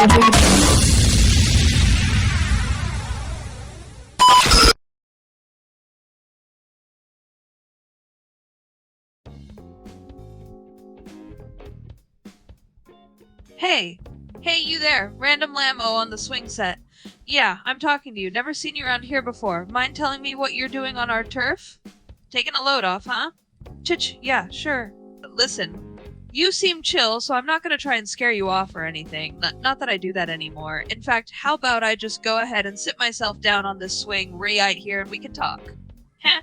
Hey! Hey, you there! Random Lamb-O on the swing set. Yeah, I'm talking to you. Never seen you around here before. Mind telling me what you're doing on our turf? Taking a load off, huh? Chich, yeah, sure. Listen, you seem chill, so I'm not gonna try and scare you off or anything. Not that I do that anymore. In fact, how about I just go ahead and sit myself down on this swing right here and we can talk? Heh.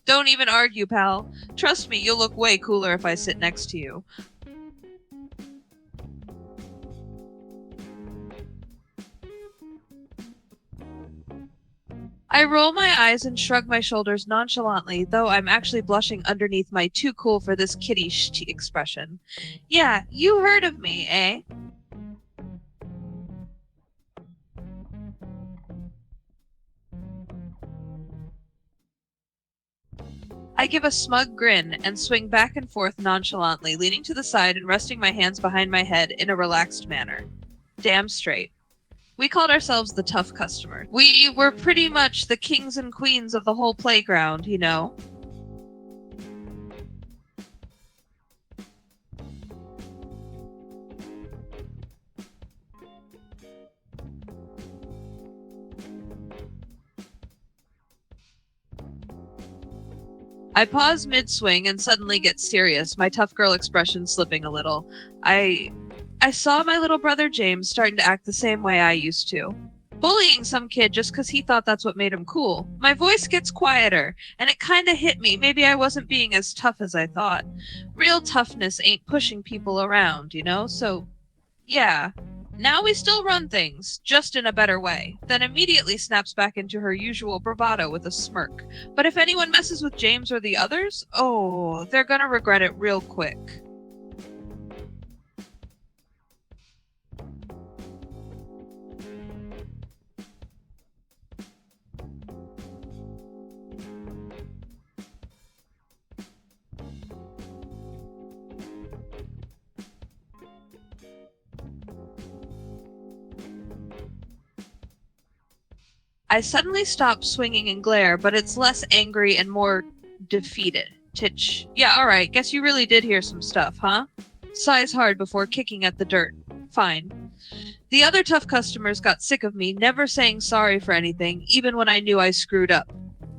Don't even argue, pal. Trust me, you'll look way cooler if I sit next to you. I roll my eyes and shrug my shoulders nonchalantly, though I'm actually blushing underneath my too cool for this kitty expression. Yeah, you heard of me, eh? I give a smug grin and swing back and forth nonchalantly, leaning to the side and resting my hands behind my head in a relaxed manner. Damn straight. We called ourselves the tough customer. We were pretty much the kings and queens of the whole playground, you know? I pause mid-swing and suddenly get serious, my tough girl expression slipping a little. I saw my little brother James starting to act the same way I used to. Bullying some kid just because he thought that's what made him cool. My voice gets quieter, and it kinda hit me. Maybe I wasn't being as tough as I thought. Real toughness ain't pushing people around, you know? So, yeah. Now we still run things, just in a better way. Then immediately snaps back into her usual bravado with a smirk. But if anyone messes with James or the others, oh, they're gonna regret it real quick. I suddenly stop swinging and glare, but it's less angry and more defeated. Titch. Yeah, alright, guess you really did hear some stuff, huh? Sighs hard before kicking at the dirt. Fine. The other tough customers got sick of me never saying sorry for anything, even when I knew I screwed up.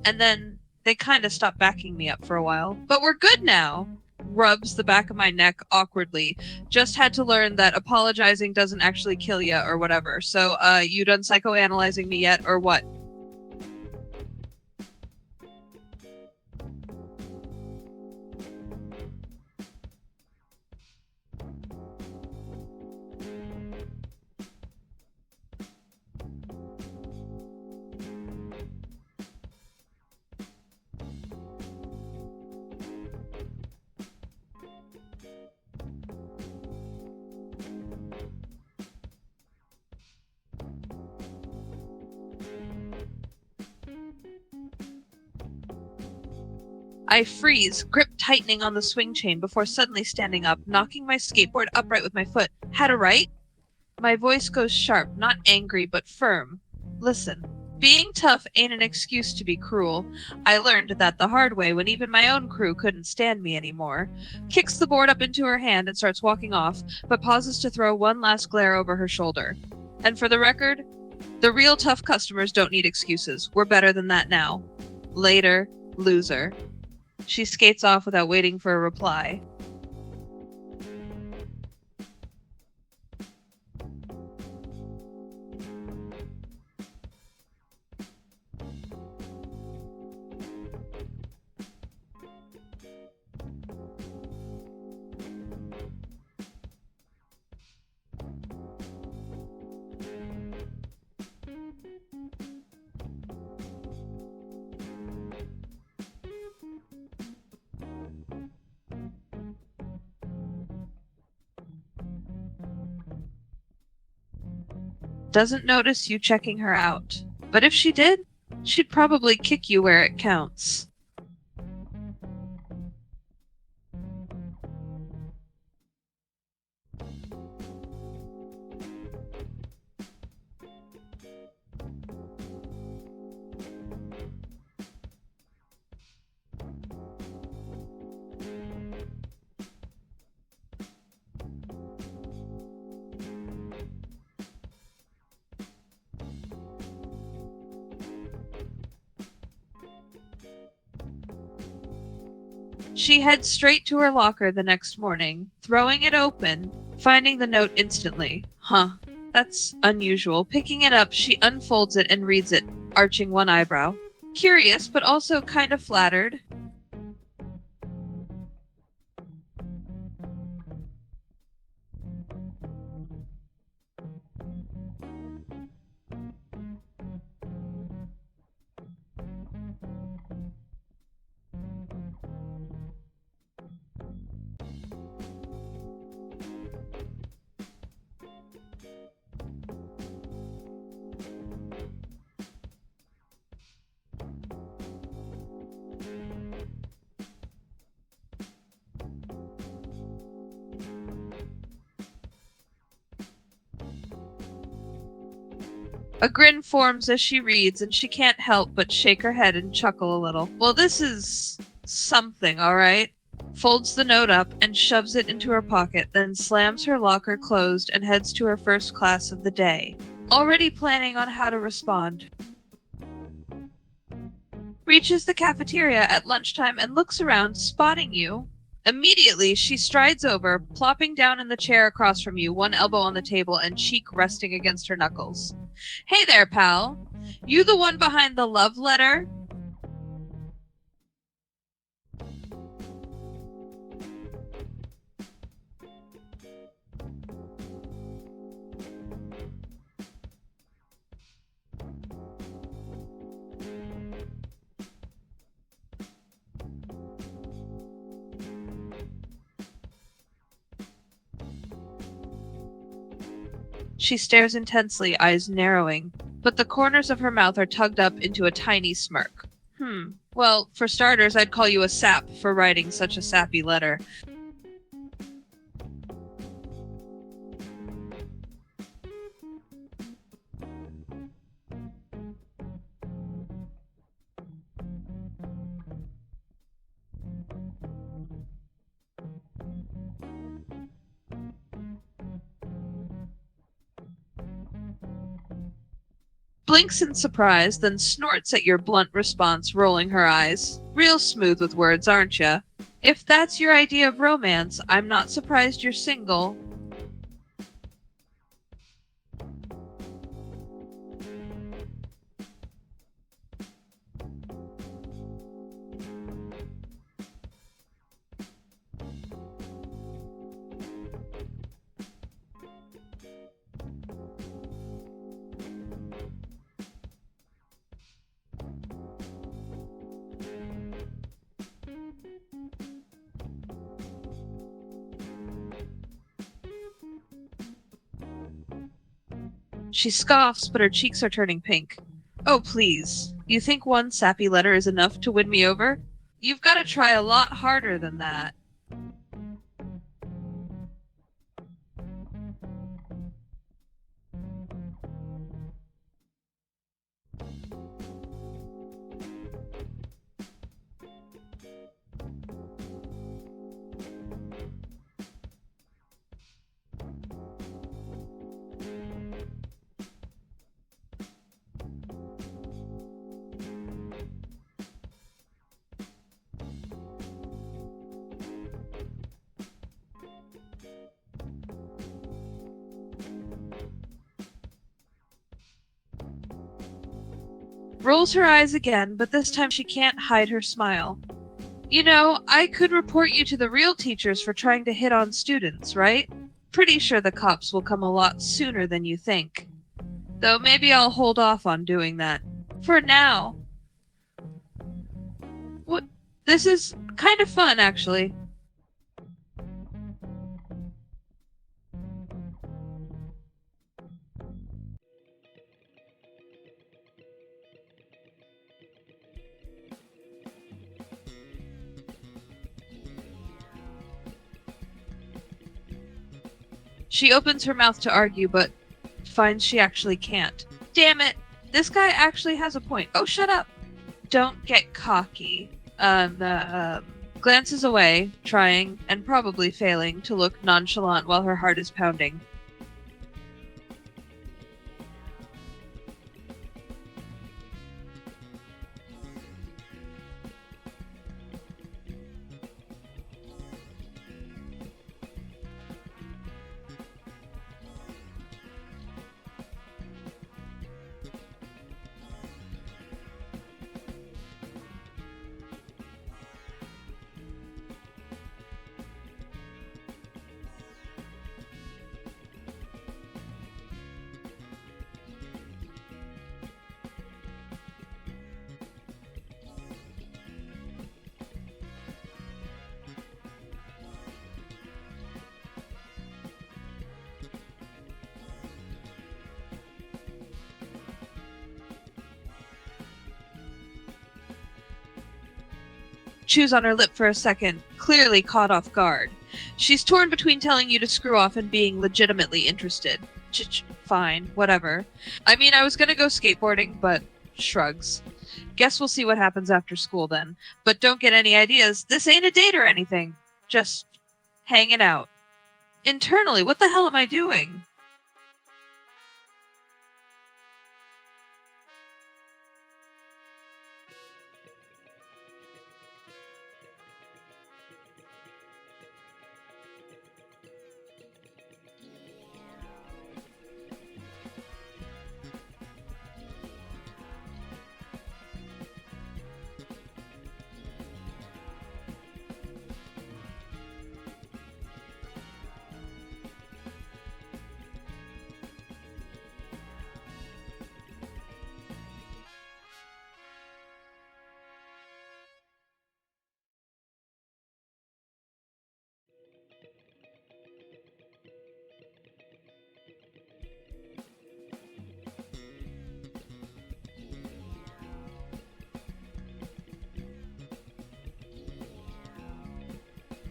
And then they kinda stopped backing me up for a while. But we're good now! Rubs the back of my neck awkwardly. Just had to learn that apologizing doesn't actually kill ya or whatever. So, you done psychoanalyzing me yet or what? I freeze, grip tightening on the swing chain before suddenly standing up, knocking my skateboard upright with my foot. Had a right? My voice goes sharp, not angry, but firm. Listen, being tough ain't an excuse to be cruel. I learned that the hard way when even my own crew couldn't stand me anymore. Kicks the board up into her hand and starts walking off, but pauses to throw one last glare over her shoulder. And for the record, the real tough customers don't need excuses. We're better than that now. Later, loser. She skates off without waiting for a reply. Doesn't notice you checking her out. But if she did, she'd probably kick you where it counts. She heads straight to her locker the next morning, throwing it open, finding the note instantly. Huh, that's unusual. Picking it up, she unfolds it and reads it, arching one eyebrow. Curious, but also kind of flattered. A grin forms as she reads, and she can't help but shake her head and chuckle a little. Well, this is something, all right? Folds the note up and shoves it into her pocket, then slams her locker closed and heads to her first class of the day, already planning on how to respond. Reaches the cafeteria at lunchtime and looks around, spotting you. Immediately, she strides over, plopping down in the chair across from you, one elbow on the table and cheek resting against her knuckles. Hey there, pal. You the one behind the love letter? She stares intensely, eyes narrowing, but the corners of her mouth are tugged up into a tiny smirk. Well, for starters, I'd call you a sap for writing such a sappy letter. Blinks in surprise, then snorts at your blunt response, rolling her eyes. Real smooth with words, aren't ya? If that's your idea of romance, I'm not surprised you're single. She scoffs, but her cheeks are turning pink. Oh, please. You think one sappy letter is enough to win me over? You've got to try a lot harder than that. Rolls her eyes again, but this time she can't hide her smile. You know, I could report you to the real teachers for trying to hit on students, right? Pretty sure the cops will come a lot sooner than you think. Though maybe I'll hold off on doing that. For now. What? This is kind of fun, actually. She opens her mouth to argue, but finds she actually can't. Damn it! This guy actually has a point. Oh, shut up! Don't get cocky. Glances away, trying, and probably failing, to look nonchalant while her heart is pounding. chews on her lip for a second, clearly caught off guard. She's torn between telling you to screw off and being legitimately interested. Fine, whatever. I mean, I was gonna go skateboarding, but shrugs. Guess we'll see what happens after school then. But don't get any ideas. This ain't a date or anything. Just hanging out. Internally, what the hell am I doing?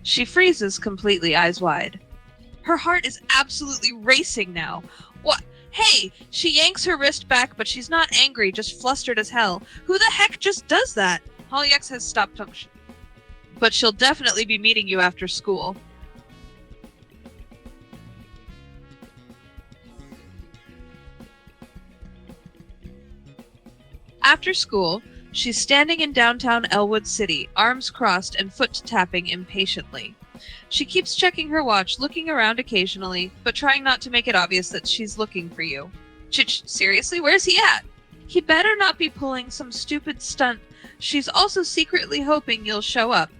She freezes completely, eyes wide. Her heart is absolutely racing now. What? Hey! She yanks her wrist back, but she's not angry, just flustered as hell. Who the heck just does that? Holly X has stopped talking. But she'll definitely be meeting you after school. After school, she's standing in downtown Elwood City, arms crossed and foot tapping impatiently. She keeps checking her watch, looking around occasionally, but trying not to make it obvious that she's looking for you. Seriously, where's he at? He better not be pulling some stupid stunt. She's also secretly hoping you'll show up.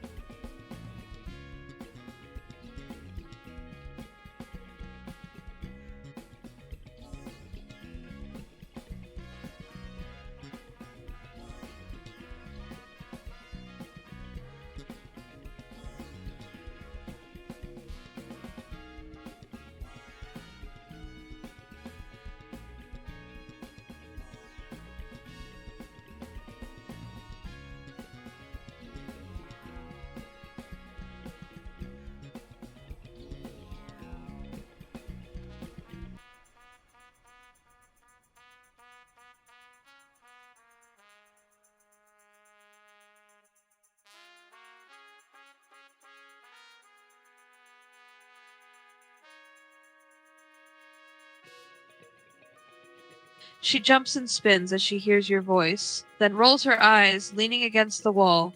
She jumps and spins as she hears your voice, then rolls her eyes, leaning against the wall,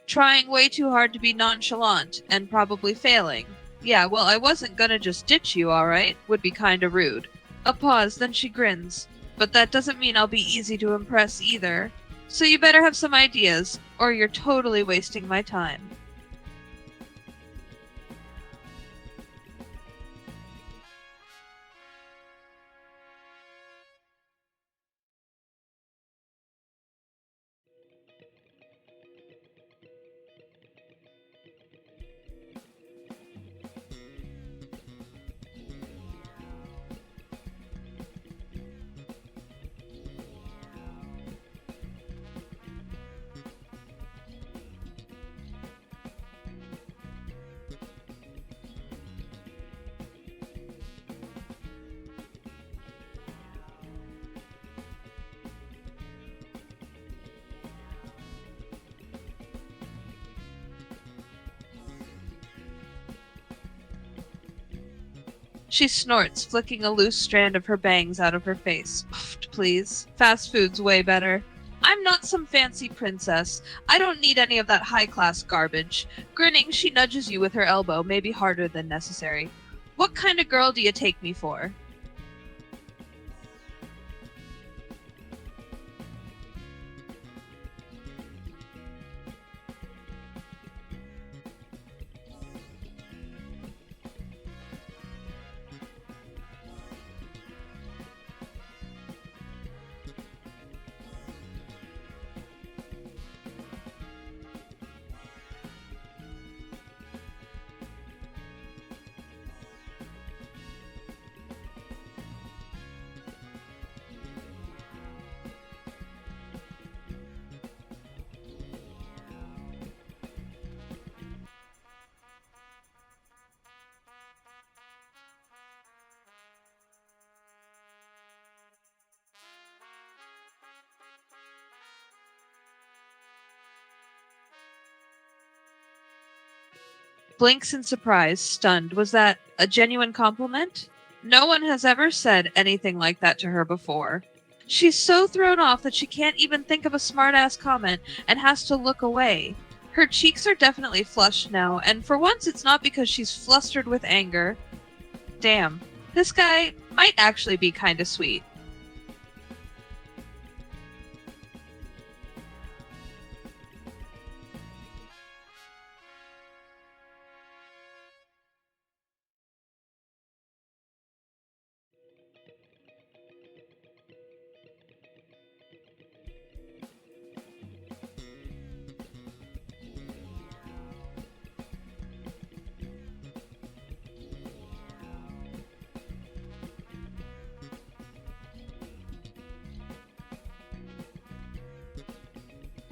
trying way too hard to be nonchalant, and probably failing. Yeah, well, I wasn't gonna just ditch you, alright? Would be kinda rude. A pause, then she grins. But that doesn't mean I'll be easy to impress either. So you better have some ideas, or you're totally wasting my time. She snorts, flicking a loose strand of her bangs out of her face. Pfft, please. Fast food's way better. I'm not some fancy princess. I don't need any of that high-class garbage. Grinning, she nudges you with her elbow, maybe harder than necessary. What kind of girl do you take me for? Blinks in surprise, stunned. Was that a genuine compliment? No one has ever said anything like that to her before. She's so thrown off that she can't even think of a smart-ass comment and has to look away. Her cheeks are definitely flushed now, and for once it's not because she's flustered with anger. Damn, this guy might actually be kinda sweet.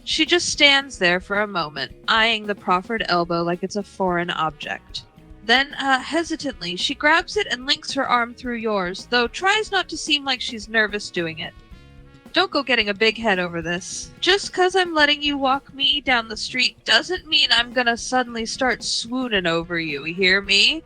She just stands there for a moment, eyeing the proffered elbow like it's a foreign object. Then, hesitantly, she grabs it and links her arm through yours, though tries not to seem like she's nervous doing it. Don't go getting a big head over this. Just 'cause I'm letting you walk me down the street doesn't mean I'm gonna suddenly start swooning over you, you hear me?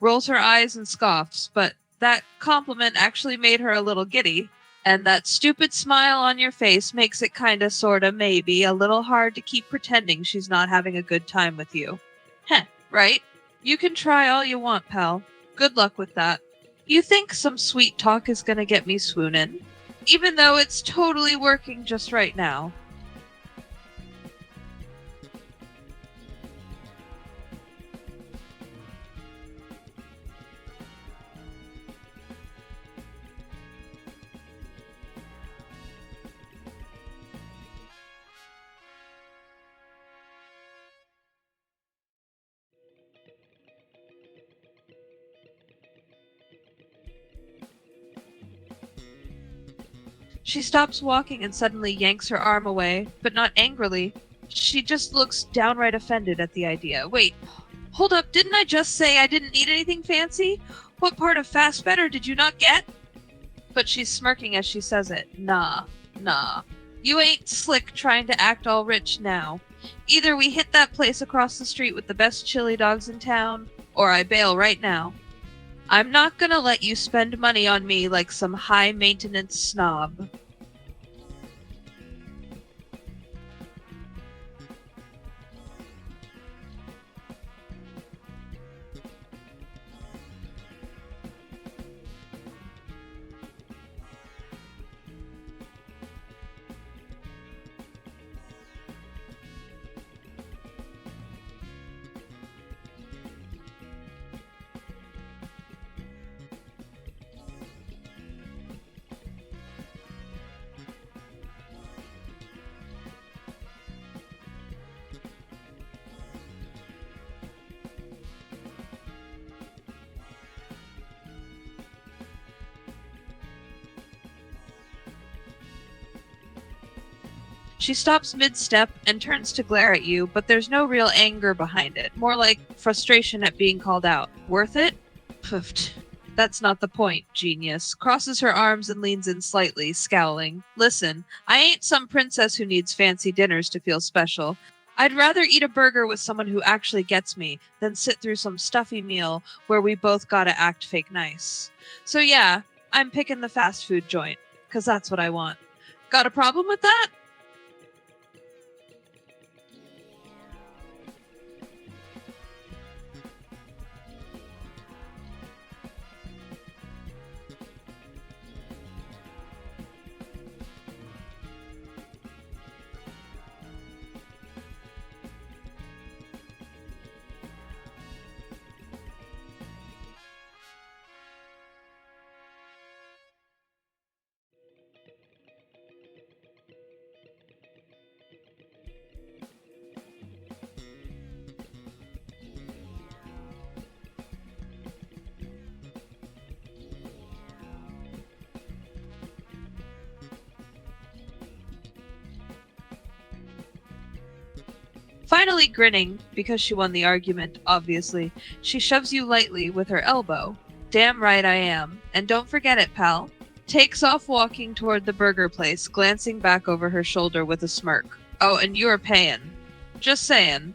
Rolls her eyes and scoffs, but that compliment actually made her a little giddy. And that stupid smile on your face makes it kinda sorta maybe a little hard to keep pretending she's not having a good time with you. Heh, right? You can try all you want, pal. Good luck with that. You think some sweet talk is gonna get me swoonin'? Even though it's totally working just right now. She stops walking and suddenly yanks her arm away, but not angrily. She just looks downright offended at the idea. Wait, hold up, didn't I just say I didn't need anything fancy? What part of fast better did you not get? But she's smirking as she says it. Nah. You ain't slick trying to act all rich now. Either we hit that place across the street with the best chili dogs in town, or I bail right now. I'm not gonna let you spend money on me like some high-maintenance snob. She stops mid-step and turns to glare at you, but there's no real anger behind it. More like frustration at being called out. Worth it? Pfft. That's not the point, genius. Crosses her arms and leans in slightly, scowling. Listen, I ain't some princess who needs fancy dinners to feel special. I'd rather eat a burger with someone who actually gets me than sit through some stuffy meal where we both gotta act fake nice. So yeah, I'm picking the fast food joint, 'cause that's what I want. Got a problem with that? Finally grinning, because she won the argument, obviously, she shoves you lightly with her elbow. Damn right I am. And don't forget it, pal. Takes off walking toward the burger place, glancing back over her shoulder with a smirk. Oh, and you're paying. Just saying.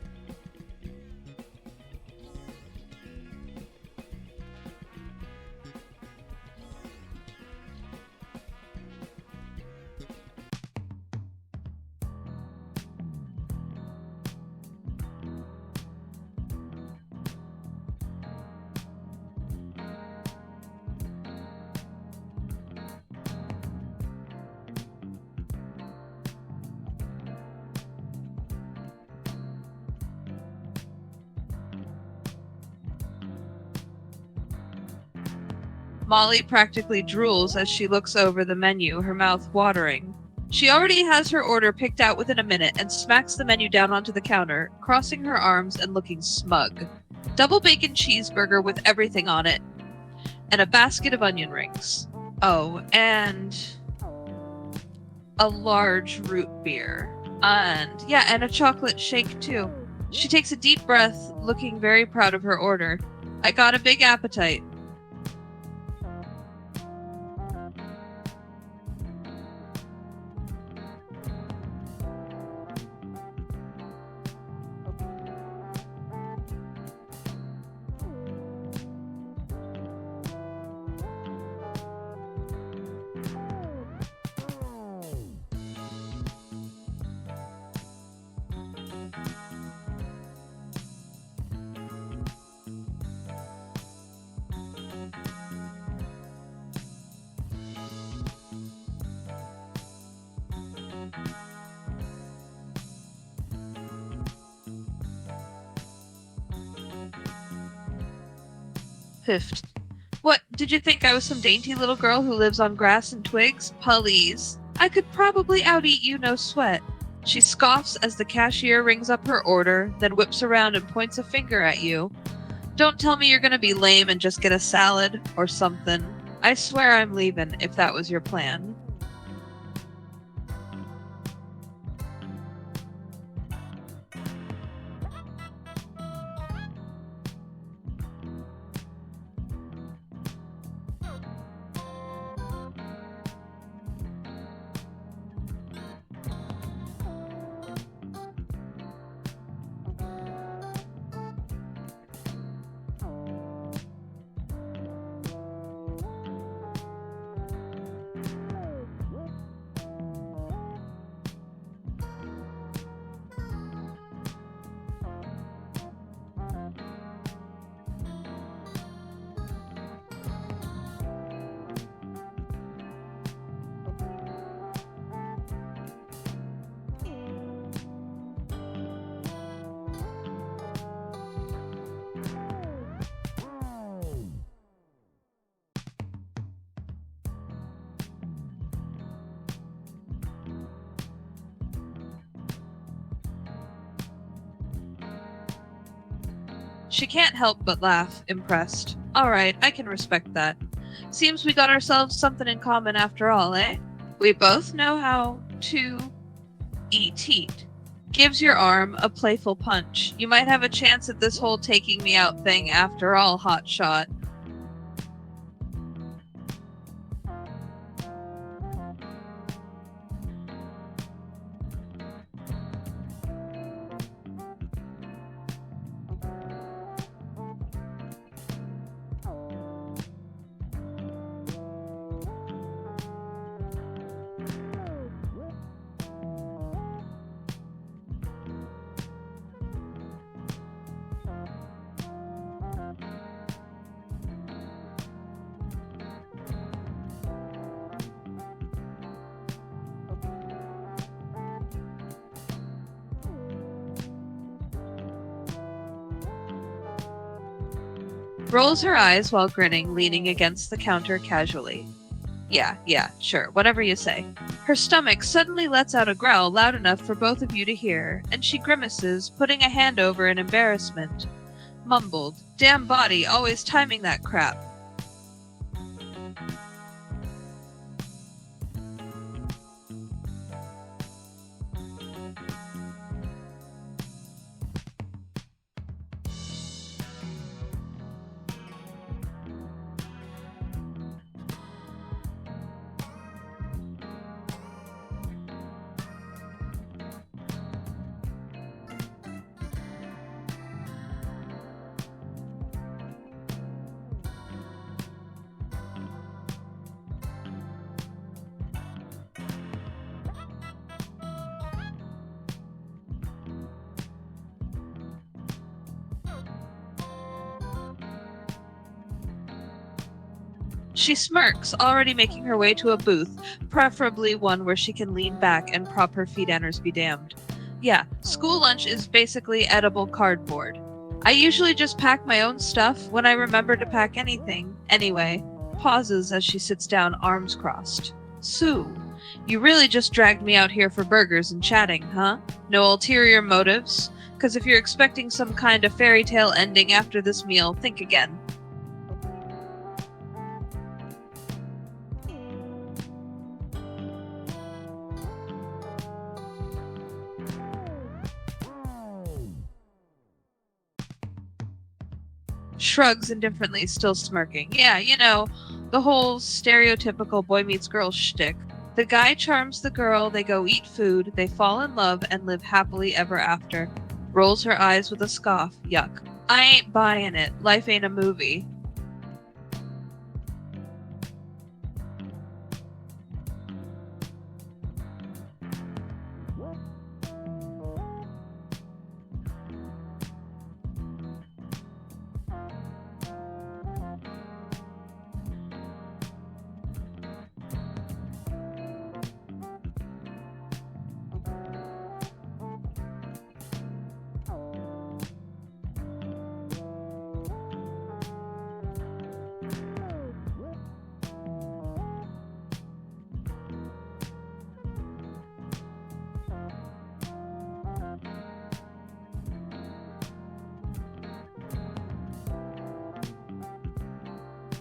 Molly practically drools as she looks over the menu, her mouth watering. She already has her order picked out within a minute and smacks the menu down onto the counter, crossing her arms and looking smug. Double bacon cheeseburger with everything on it, and a basket of onion rings. Oh, and a large root beer. And a chocolate shake too. She takes a deep breath, looking very proud of her order. I got a big appetite. Piffed. What, did you think I was some dainty little girl who lives on grass and twigs? Please. I could probably out-eat you, no sweat. She scoffs as the cashier rings up her order, then whips around and points a finger at you. Don't tell me you're gonna be lame and just get a salad or something. I swear I'm leaving if that was your plan. She can't help but laugh, impressed. Alright, I can respect that. Seems we got ourselves something in common after all, eh? We both know how to eat heat. Gives your arm a playful punch. You might have a chance at this whole taking me out thing after all, hotshot. Rolls her eyes while grinning, leaning against the counter casually. Yeah, sure, whatever you say. Her stomach suddenly lets out a growl loud enough for both of you to hear, and she grimaces, putting a hand over in embarrassment. Mumbled, damn body, always timing that crap. She smirks, already making her way to a booth, preferably one where she can lean back and prop her feet anners be damned. Yeah, school lunch is basically edible cardboard. I usually just pack my own stuff when I remember to pack anything. Anyway, pauses as she sits down, arms crossed. Sue, you really just dragged me out here for burgers and chatting, huh? No ulterior motives? 'Cause if you're expecting some kind of fairy tale ending after this meal, think again. Shrugs indifferently, still smirking. Yeah, the whole stereotypical boy meets girl shtick. The guy charms the girl, they go eat food, they fall in love, and live happily ever after. Rolls her eyes with a scoff. Yuck. I ain't buying it. Life ain't a movie.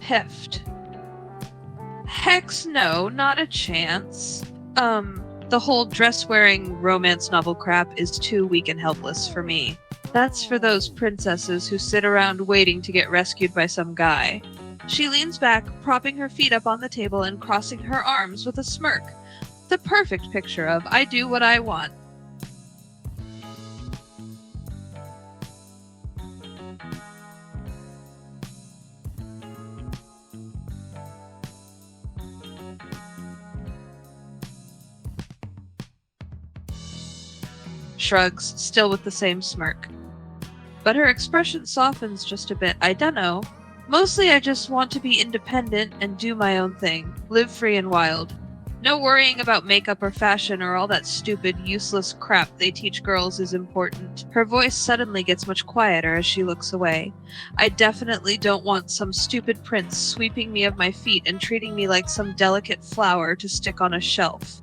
Heft. Hex no, not a chance. The whole dress-wearing romance novel crap is too weak and helpless for me. That's for those princesses who sit around waiting to get rescued by some guy. She leans back, propping her feet up on the table and crossing her arms with a smirk. The perfect picture of I do what I want. Shrugs, still with the same smirk. But her expression softens just a bit. I dunno. Mostly I just want to be independent and do my own thing. Live free and wild. No worrying about makeup or fashion or all that stupid, useless crap they teach girls is important. Her voice suddenly gets much quieter as she looks away. I definitely don't want some stupid prince sweeping me of my feet and treating me like some delicate flower to stick on a shelf.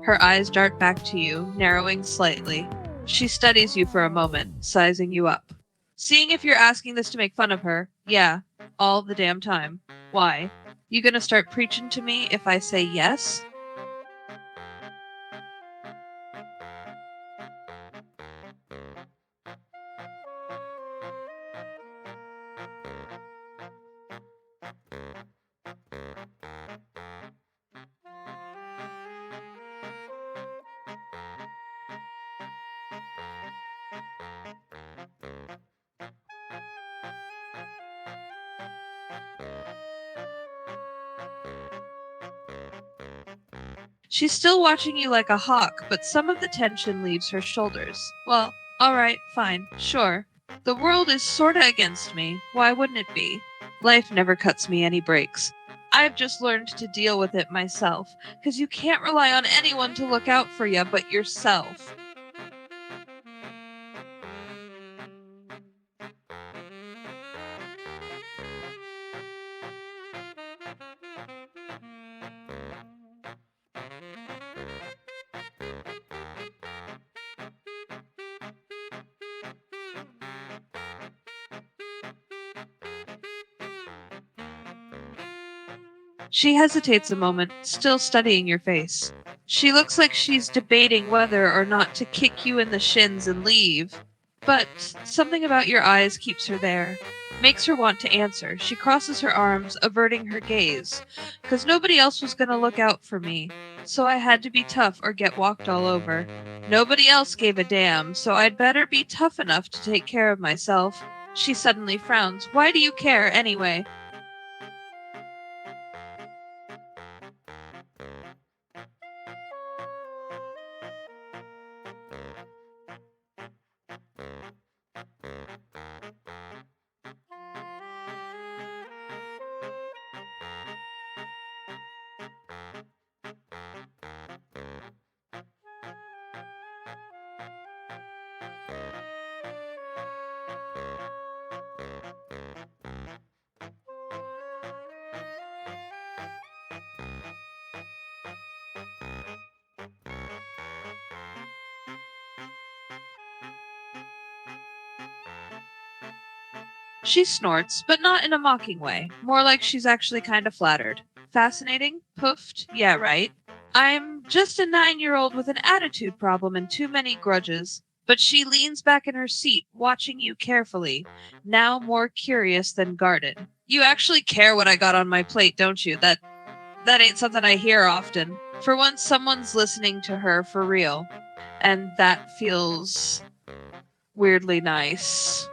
Her eyes dart back to you, narrowing slightly. She studies you for a moment, sizing you up. Seeing if you're asking this to make fun of her, yeah, all the damn time. Why? You gonna start preaching to me if I say yes? She's still watching you like a hawk, but some of the tension leaves her shoulders. Well, alright, fine, sure. The world is sorta against me. Why wouldn't it be? Life never cuts me any breaks. I've just learned to deal with it myself, 'cause you can't rely on anyone to look out for you but yourself. She hesitates a moment, still studying your face. She looks like she's debating whether or not to kick you in the shins and leave. But something about your eyes keeps her there. Makes her want to answer. She crosses her arms, averting her gaze. 'Cause nobody else was gonna look out for me. So I had to be tough or get walked all over. Nobody else gave a damn, so I'd better be tough enough to take care of myself. She suddenly frowns. Why do you care, anyway? She snorts, but not in a mocking way. More like she's actually kind of flattered. Fascinating? Poofed? Yeah, right. I'm just a 9-year-old with an attitude problem and too many grudges. But she leans back in her seat, watching you carefully, now more curious than guarded. You actually care what I got on my plate, don't you? That ain't something I hear often. For once, someone's listening to her for real. And that feels weirdly nice.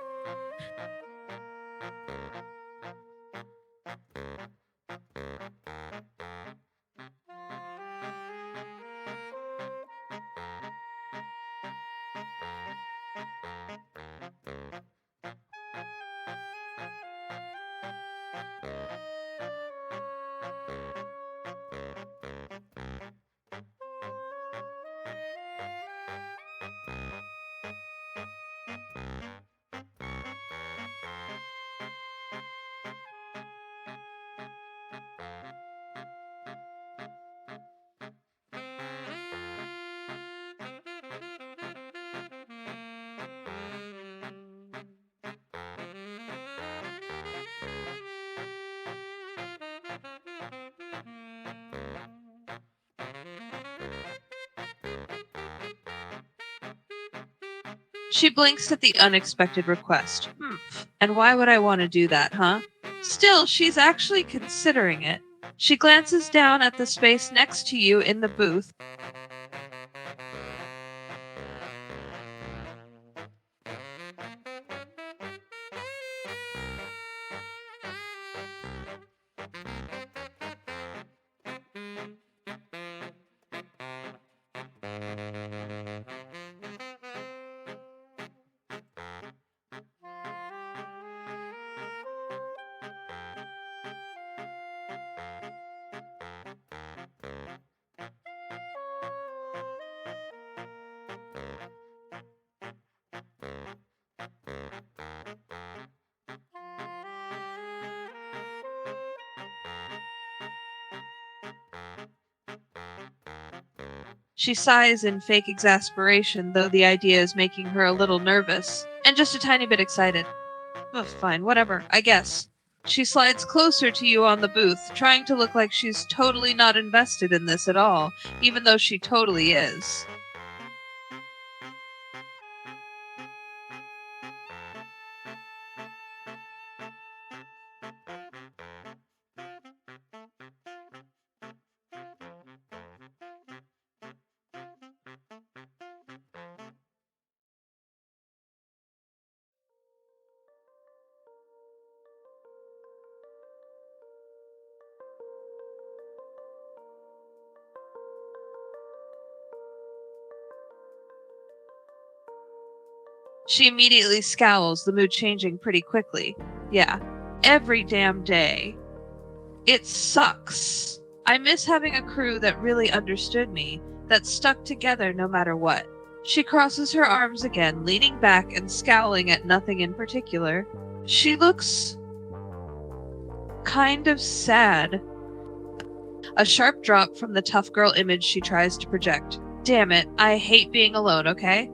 She blinks at the unexpected request. And why would I want to do that, huh? Still, she's actually considering it. She glances down at the space next to you in the booth. She sighs in fake exasperation, though the idea is making her a little nervous, and just a tiny bit excited. Oh, fine, whatever, I guess. She slides closer to you on the booth, trying to look like she's totally not invested in this at all, even though she totally is. She immediately scowls, the mood changing pretty quickly. Yeah, every damn day. It sucks. I miss having a crew that really understood me, that stuck together no matter what. She crosses her arms again, leaning back and scowling at nothing in particular. She looks kind of sad. A sharp drop from the tough girl image she tries to project. Damn it, I hate being alone, okay?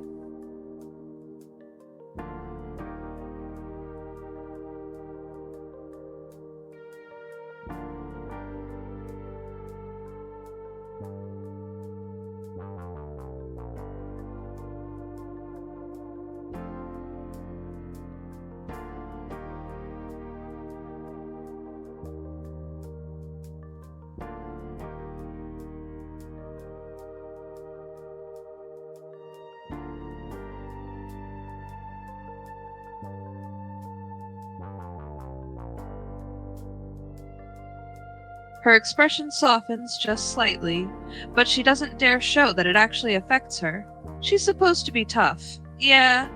Her expression softens just slightly, but she doesn't dare show that it actually affects her. She's supposed to be tough. Yeah,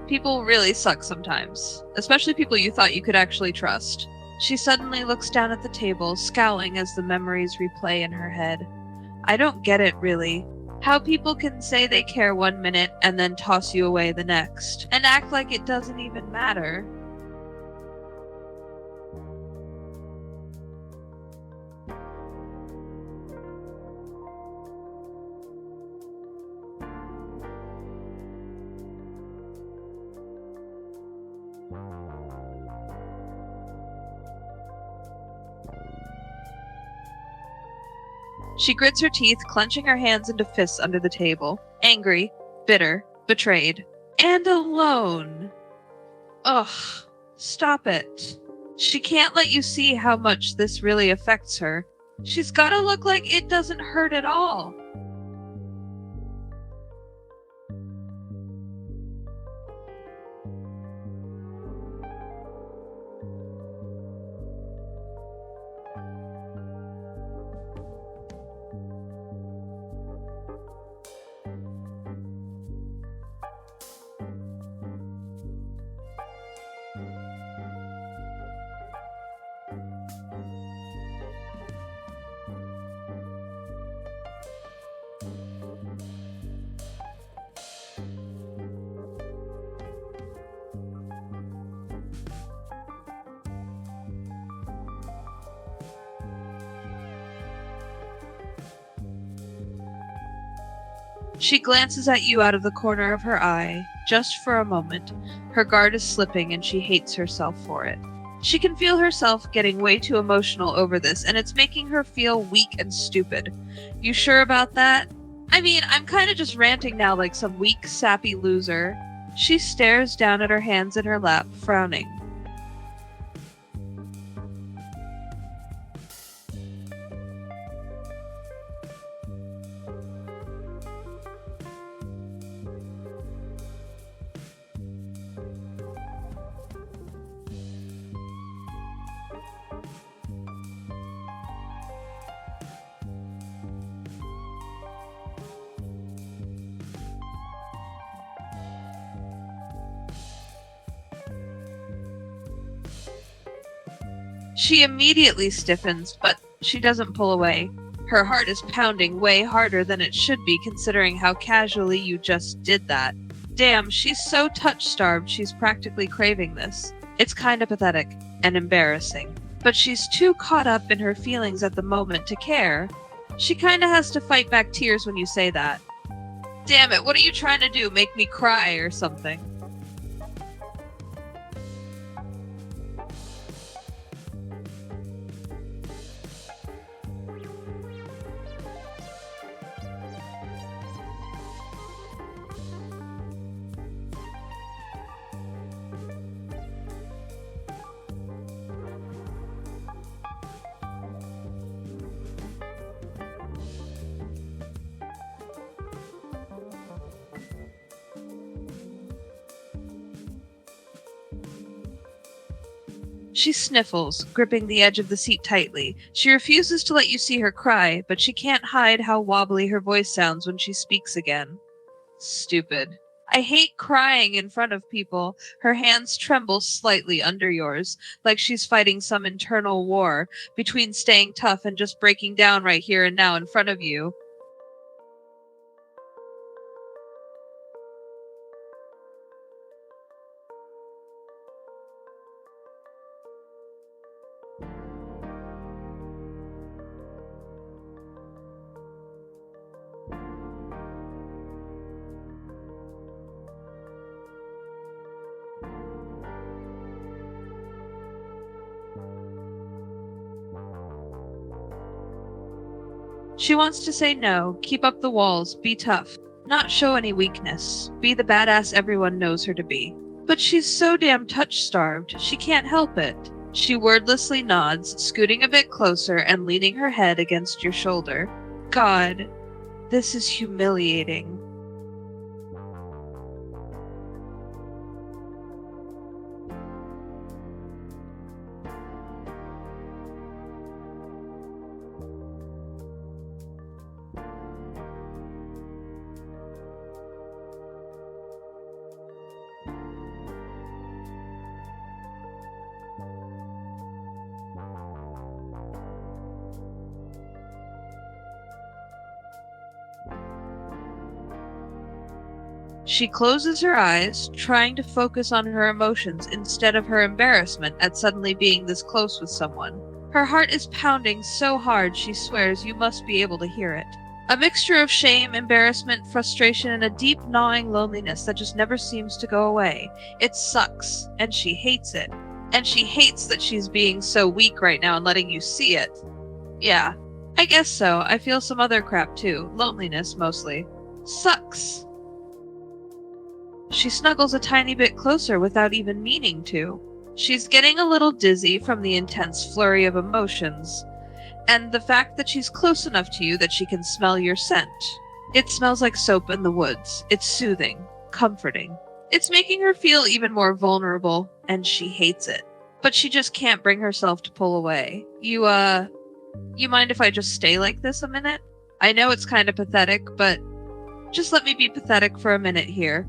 people really suck sometimes, especially people you thought you could actually trust. She suddenly looks down at the table, scowling as the memories replay in her head. I don't get it, really. How people can say they care 1 minute and then toss you away the next, and act like it doesn't even matter. She grits her teeth, clenching her hands into fists under the table. Angry, bitter, betrayed. And alone. Ugh, stop it. She can't let you see how much this really affects her. She's gotta look like it doesn't hurt at all. She glances at you out of the corner of her eye, just for a moment. Her guard is slipping and she hates herself for it. She can feel herself getting way too emotional over this, and it's making her feel weak and stupid. You sure about that? I mean, I'm kinda just ranting now like some weak, sappy loser. She stares down at her hands in her lap, frowning. She immediately stiffens, but she doesn't pull away. Her heart is pounding way harder than it should be considering how casually you just did that. Damn, she's so touch-starved she's practically craving this. It's kinda pathetic and embarrassing. But she's too caught up in her feelings at the moment to care. She kinda has to fight back tears when you say that. Damn it, what are you trying to do? Make me cry or something? She sniffles, gripping the edge of the seat tightly. She refuses to let you see her cry, but she can't hide how wobbly her voice sounds when she speaks again. Stupid. I hate crying in front of people. Her hands tremble slightly under yours, like she's fighting some internal war between staying tough and just breaking down right here and now in front of you. She wants to say no, keep up the walls, be tough, not show any weakness, be the badass everyone knows her to be. But she's so damn touch-starved, she can't help it. She wordlessly nods, scooting a bit closer and leaning her head against your shoulder. God, this is humiliating. She closes her eyes, trying to focus on her emotions instead of her embarrassment at suddenly being this close with someone. Her heart is pounding so hard she swears you must be able to hear it. A mixture of shame, embarrassment, frustration, and a deep gnawing loneliness that just never seems to go away. It sucks, and she hates it. And she hates that she's being so weak right now and letting you see it. Yeah, I guess so. I feel some other crap too. Loneliness, mostly. Sucks. She snuggles a tiny bit closer without even meaning to. She's getting a little dizzy from the intense flurry of emotions, and the fact that she's close enough to you that she can smell your scent. It smells like soap in the woods. It's soothing, comforting. It's making her feel even more vulnerable, and she hates it. But she just can't bring herself to pull away. You mind if I just stay like this a minute? I know it's kind of pathetic, but just let me be pathetic for a minute here.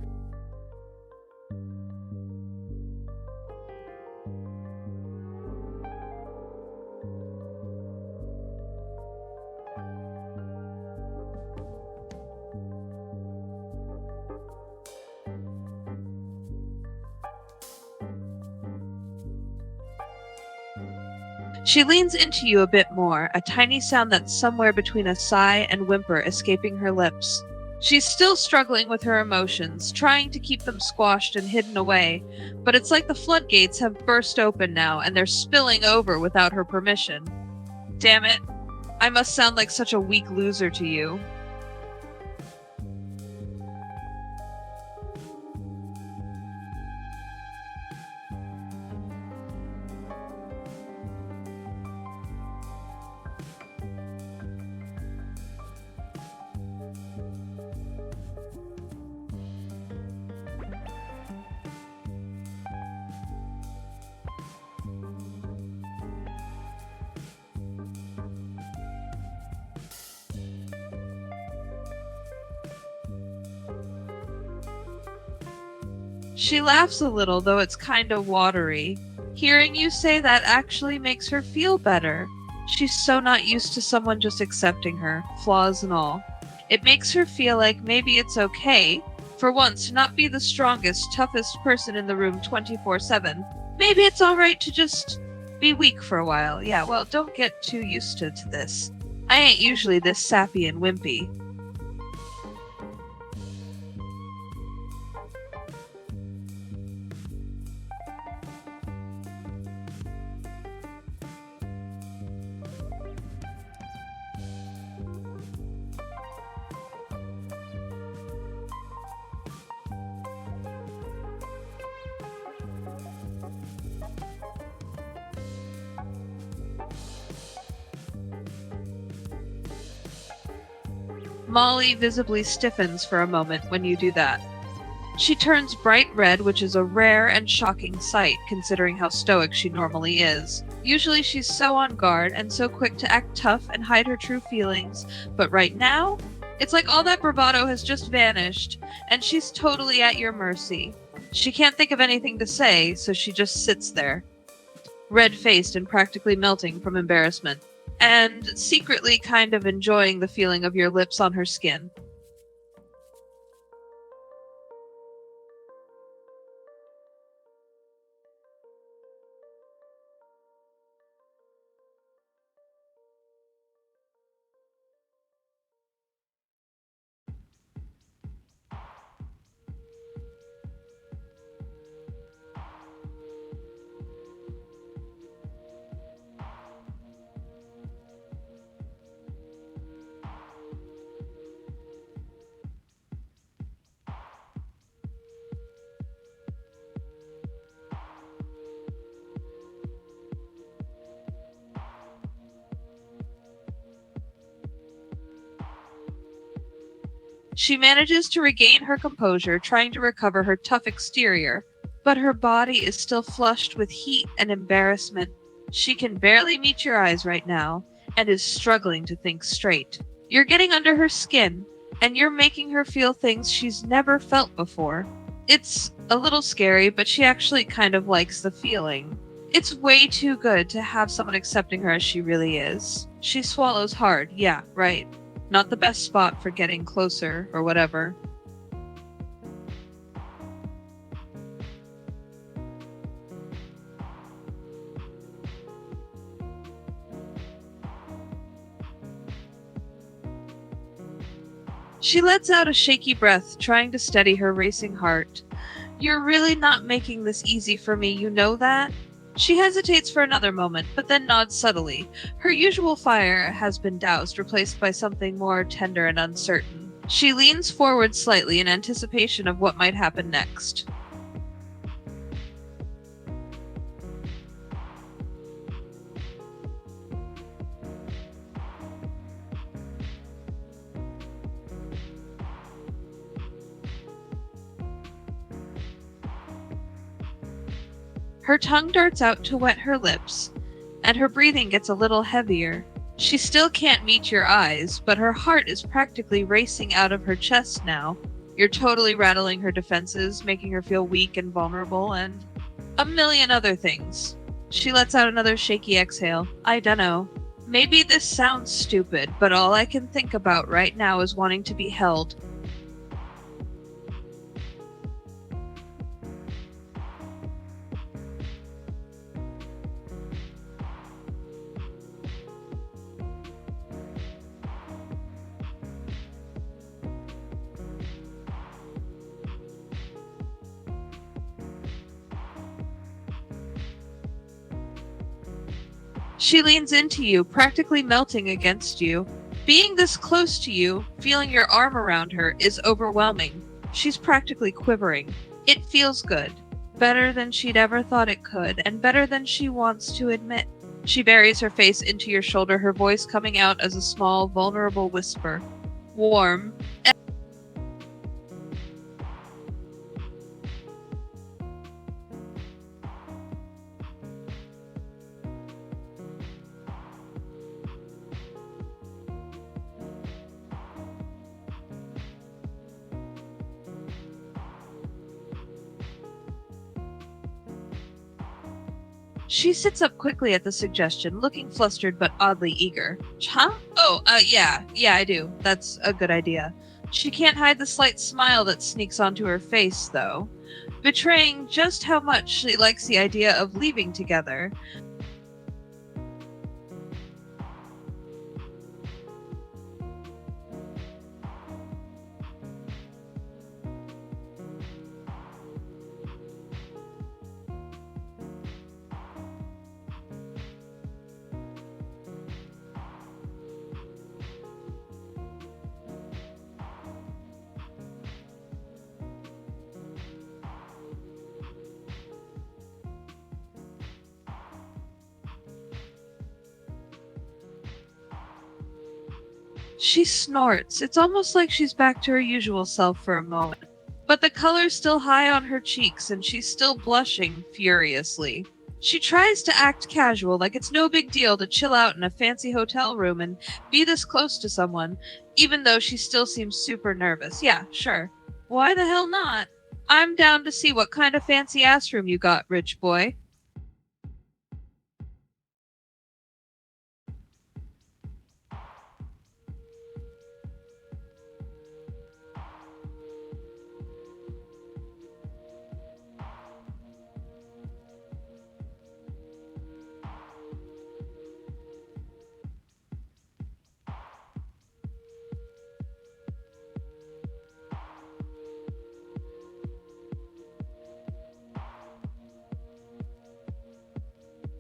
She leans into you a bit more, a tiny sound that's somewhere between a sigh and whimper escaping her lips. She's still struggling with her emotions, trying to keep them squashed and hidden away, but it's like the floodgates have burst open now and they're spilling over without her permission. Damn it. I must sound like such a weak loser to you. She laughs a little, though it's kind of watery. Hearing you say that actually makes her feel better. She's so not used to someone just accepting her, flaws and all. It makes her feel like maybe it's okay, for once, to not be the strongest, toughest person in the room 24/7. Maybe it's alright to just be weak for a while. Yeah, well, don't get too used to this. I ain't usually this sappy and wimpy. Molly visibly stiffens for a moment when you do that. She turns bright red, which is a rare and shocking sight considering how stoic she normally is. Usually she's so on guard and so quick to act tough and hide her true feelings, but right now, it's like all that bravado has just vanished, and she's totally at your mercy. She can't think of anything to say, so she just sits there, red-faced and practically melting from embarrassment, and secretly kind of enjoying the feeling of your lips on her skin. She manages to regain her composure, trying to recover her tough exterior, but her body is still flushed with heat and embarrassment. She can barely meet your eyes right now, and is struggling to think straight. You're getting under her skin, and you're making her feel things she's never felt before. It's a little scary, but she actually kind of likes the feeling. It's way too good to have someone accepting her as she really is. She swallows hard, yeah, right. Not the best spot for getting closer or whatever. She lets out a shaky breath, trying to steady her racing heart. You're really not making this easy for me, you know that? She hesitates for another moment, but then nods subtly. Her usual fire has been doused, replaced by something more tender and uncertain. She leans forward slightly in anticipation of what might happen next. Her tongue darts out to wet her lips, and her breathing gets a little heavier. She still can't meet your eyes, but her heart is practically racing out of her chest now. You're totally rattling her defenses, making her feel weak and vulnerable, and a million other things. She lets out another shaky exhale. I dunno. Maybe this sounds stupid, but all I can think about right now is wanting to be held. She leans into you, practically melting against you. Being this close to you, feeling your arm around her, is overwhelming. She's practically quivering. It feels good. Better than she'd ever thought it could, and better than she wants to admit. She buries her face into your shoulder, her voice coming out as a small, vulnerable whisper. Warm. She sits up quickly at the suggestion, looking flustered but oddly eager. Huh? Oh, yeah, I do. That's a good idea. She can't hide the slight smile that sneaks onto her face, though, betraying just how much she likes the idea of leaving together. She snorts. It's almost like she's back to her usual self for a moment. But the color's still high on her cheeks, and she's still blushing furiously. She tries to act casual, like it's no big deal to chill out in a fancy hotel room and be this close to someone, even though she still seems super nervous. Yeah, sure. Why the hell not? I'm down to see what kind of fancy ass room you got, rich boy.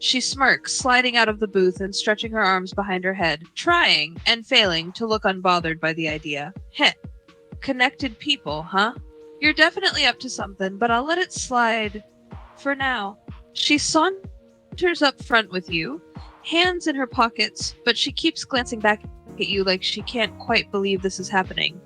She smirks, sliding out of the booth and stretching her arms behind her head, trying, and failing, to look unbothered by the idea. Heh. Connected people, huh? You're definitely up to something, but I'll let it slide for now. She saunters up front with you, hands in her pockets, but she keeps glancing back at you like she can't quite believe this is happening.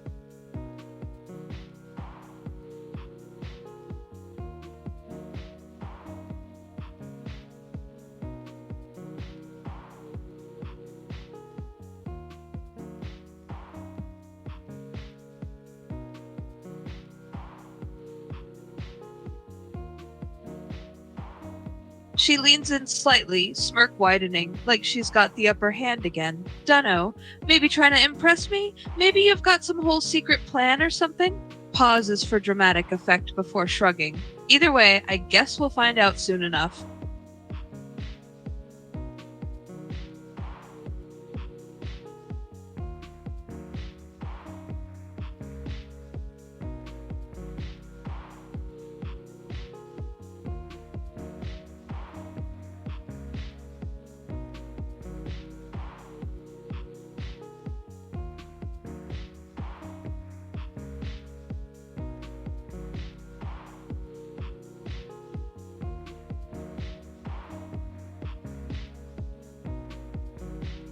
She leans in slightly, smirk widening, like she's got the upper hand again. Dunno, maybe trying to impress me? Maybe you've got some whole secret plan or something? Pauses for dramatic effect before shrugging. Either way, I guess we'll find out soon enough.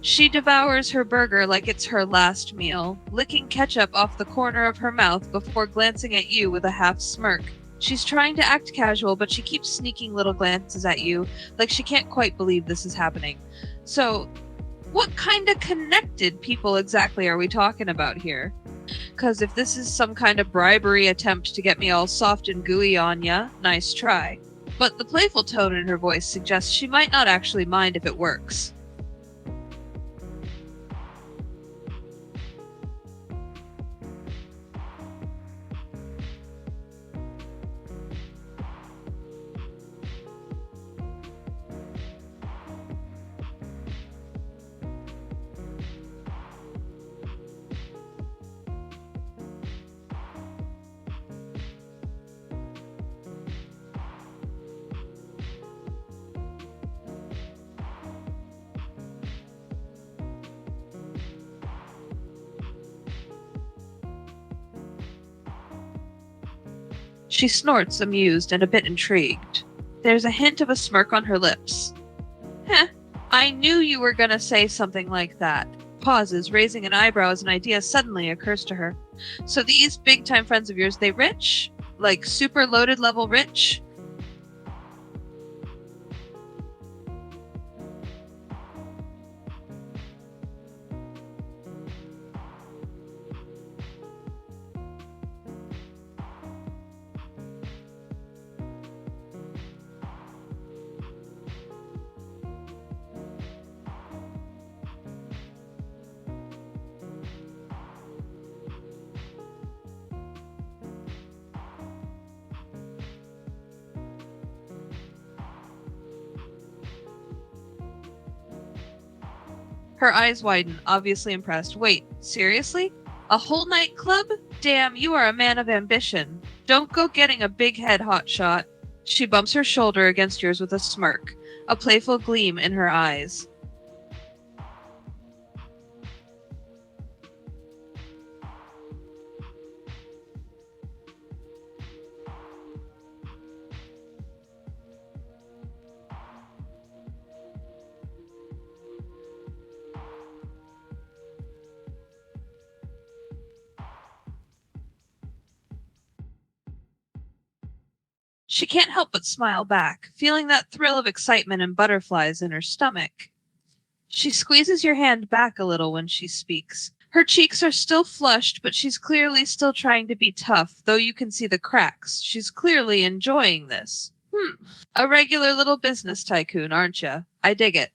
She devours her burger like it's her last meal, licking ketchup off the corner of her mouth before glancing at you with a half smirk. She's trying to act casual, but she keeps sneaking little glances at you, like she can't quite believe this is happening. So, what kind of connected people exactly are we talking about here? Because if this is some kind of bribery attempt to get me all soft and gooey on ya, nice try. But the playful tone in her voice suggests she might not actually mind if it works. She snorts, amused and a bit intrigued. There's a hint of a smirk on her lips. Heh, I knew you were gonna say something like that. Pauses, raising an eyebrow as an idea suddenly occurs to her. So these big-time friends of yours, they rich? Like super loaded level rich? Her eyes widen, obviously impressed. Wait, seriously? A whole night club? Damn, you are a man of ambition. Don't go getting a big head, hotshot. She bumps her shoulder against yours with a smirk, a playful gleam in her eyes. She can't help but smile back, feeling that thrill of excitement and butterflies in her stomach. She squeezes your hand back a little when she speaks. Her cheeks are still flushed, but she's clearly still trying to be tough, though you can see the cracks. She's clearly enjoying this. A regular little business tycoon, aren't ya? I dig it.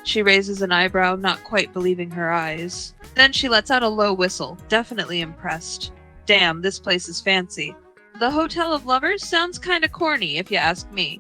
She raises an eyebrow, not quite believing her eyes. Then she lets out a low whistle, definitely impressed. Damn, this place is fancy. The Hotel of Lovers sounds kinda corny, if you ask me.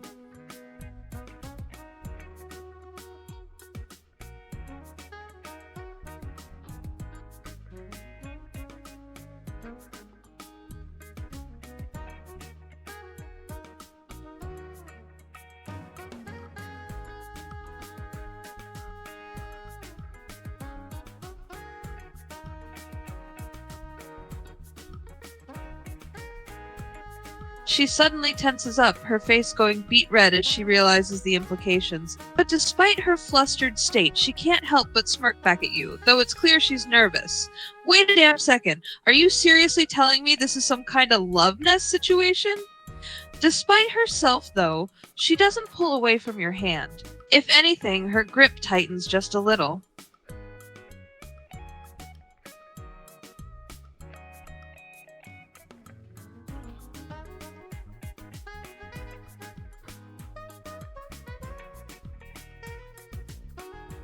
She suddenly tenses up, her face going beet red as she realizes the implications. But despite her flustered state, she can't help but smirk back at you, though it's clear she's nervous. Wait a damn second. Are you seriously telling me this is some kind of love nest situation? Despite herself, though, she doesn't pull away from your hand. If anything, her grip tightens just a little.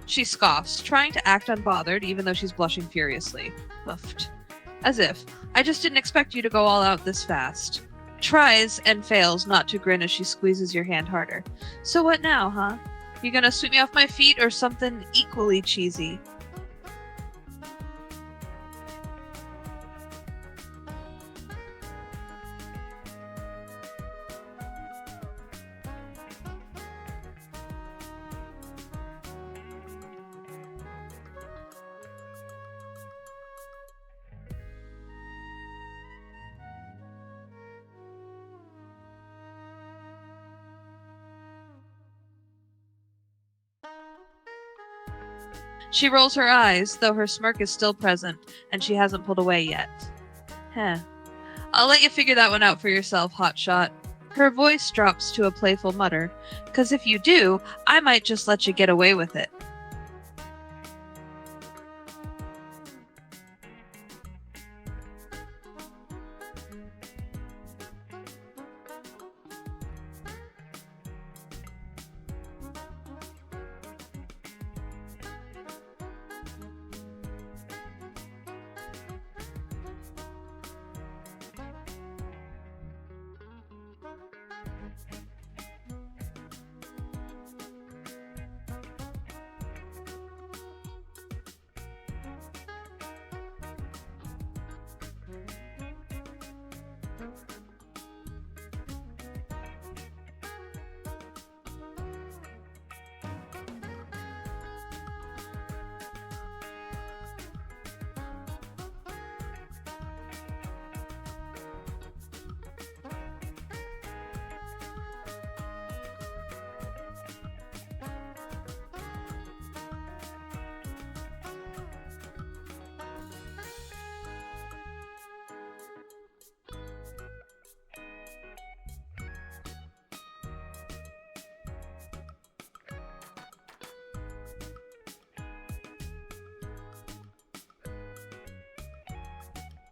She scoffs, trying to act unbothered even though she's blushing furiously. Huffed. As if, I just didn't expect you to go all out this fast. Tries and fails not to grin as she squeezes your hand harder. So what now, huh? You gonna sweep me off my feet or something equally cheesy? She rolls her eyes, though her smirk is still present, and she hasn't pulled away yet. Heh. I'll let you figure that one out for yourself, hotshot. Her voice drops to a playful mutter, 'cause if you do, I might just let you get away with it.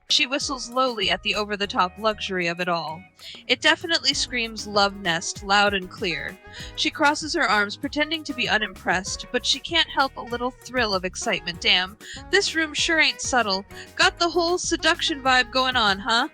She whistles lowly at the over-the-top luxury of it all. It definitely screams love nest loud and clear. She crosses her arms, pretending to be unimpressed, but she can't help a little thrill of excitement. Damn, this room sure ain't subtle. Got the whole seduction vibe going on, huh?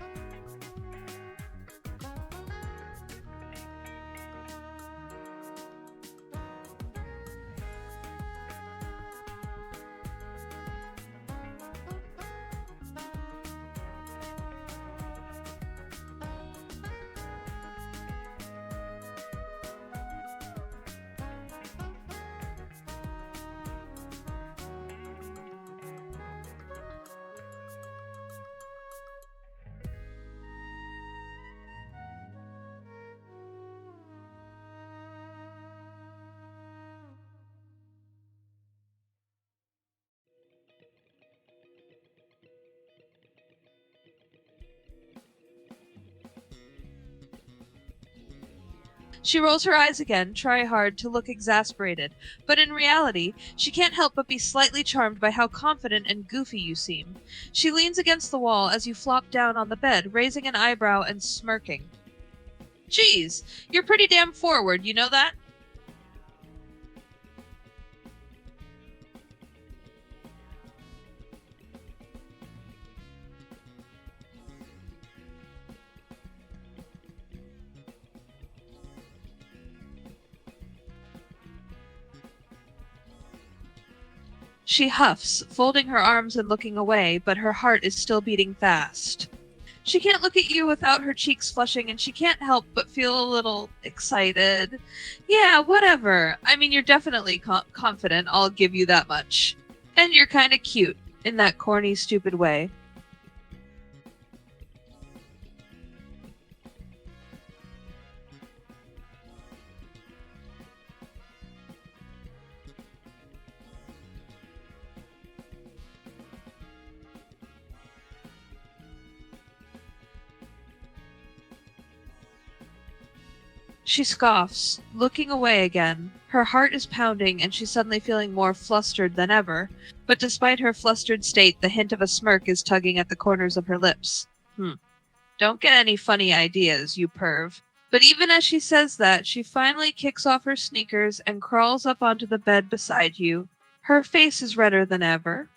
She rolls her eyes again, try hard to look exasperated, but in reality, she can't help but be slightly charmed by how confident and goofy you seem. She leans against the wall as you flop down on the bed, raising an eyebrow and smirking. Geez, you're pretty damn forward, you know that? She huffs, folding her arms and looking away, but her heart is still beating fast. She can't look at you without her cheeks flushing, and she can't help but feel a little excited. Yeah, whatever. I mean, you're definitely confident, I'll give you that much. And you're kinda cute, in that corny, stupid way. She scoffs, looking away again. Her heart is pounding, and she's suddenly feeling more flustered than ever. But despite her flustered state, the hint of a smirk is tugging at the corners of her lips. Don't get any funny ideas, you perv. But even as she says that, she finally kicks off her sneakers and crawls up onto the bed beside you. Her face is redder than ever.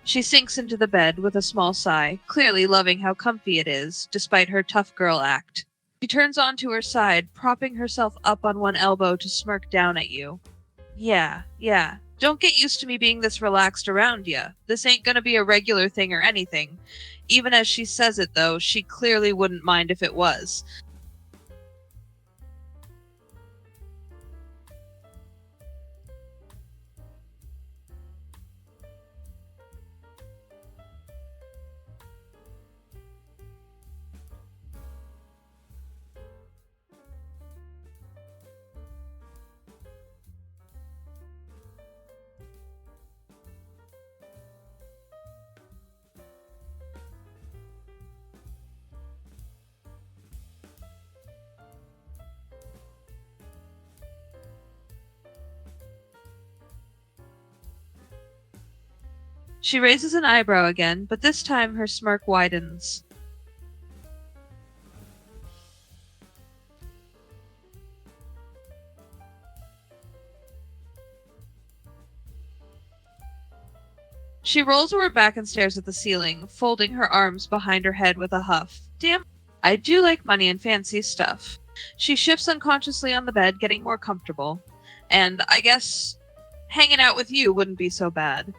She sinks into the bed with a small sigh, clearly loving how comfy it is, despite her tough girl act. She turns onto her side, propping herself up on one elbow to smirk down at you. Yeah. Don't get used to me being this relaxed around ya. This ain't gonna be a regular thing or anything. Even as she says it, though, she clearly wouldn't mind if it was. She raises an eyebrow again, but this time her smirk widens. She rolls over back and stares at the ceiling, folding her arms behind her head with a huff. Damn, I do like money and fancy stuff. She shifts unconsciously on the bed, getting more comfortable. And I guess hanging out with you wouldn't be so bad.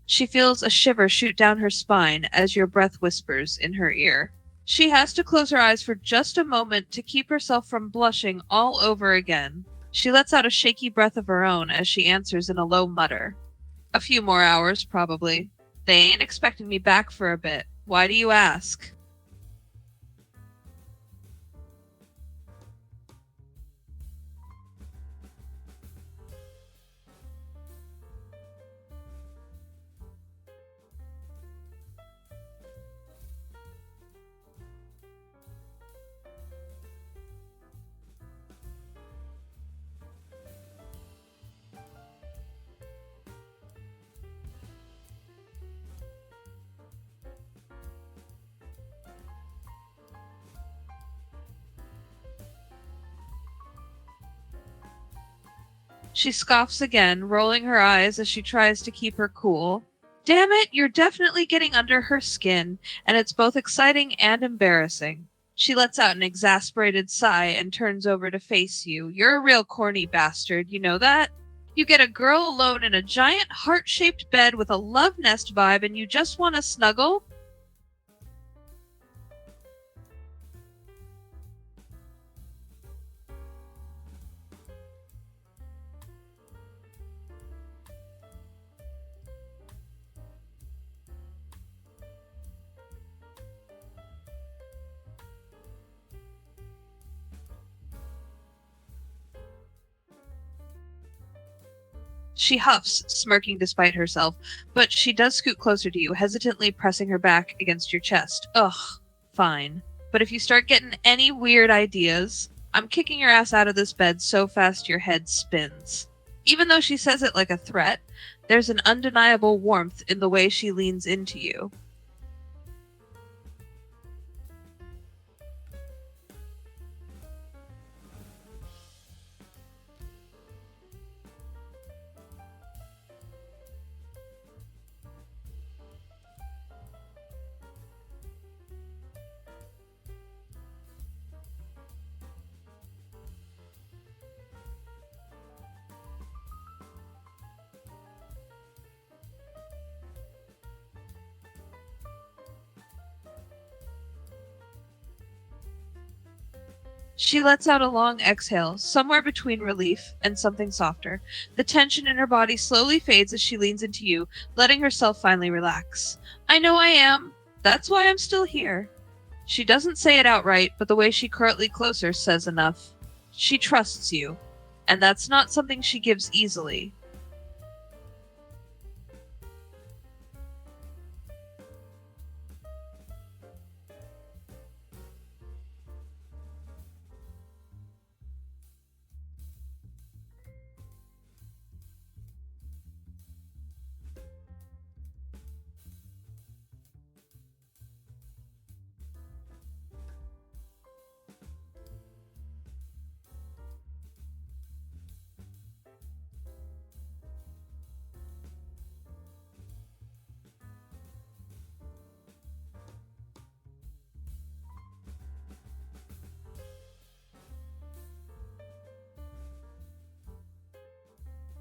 She feels a shiver shoot down her spine as your breath whispers in her ear. She has to close her eyes for just a moment to keep herself from blushing all over again. She lets out a shaky breath of her own as she answers in a low mutter. A few more hours, probably. They ain't expecting me back for a bit. Why do you ask? She scoffs again, rolling her eyes as she tries to keep her cool. Damn it, you're definitely getting under her skin, and it's both exciting and embarrassing. She lets out an exasperated sigh and turns over to face you. You're a real corny bastard, you know that? You get a girl alone in a giant heart-shaped bed with a love nest vibe and you just want to snuggle? She huffs, smirking despite herself, but she does scoot closer to you, hesitantly pressing her back against your chest. Ugh, fine. But if you start getting any weird ideas, I'm kicking your ass out of this bed so fast your head spins. Even though she says it like a threat, there's an undeniable warmth in the way she leans into you. She lets out a long exhale, somewhere between relief and something softer. The tension in her body slowly fades as she leans into you, letting herself finally relax. I know I am. That's why I'm still here. She doesn't say it outright, but the way she curtly closer says enough. She trusts you, and that's not something she gives easily.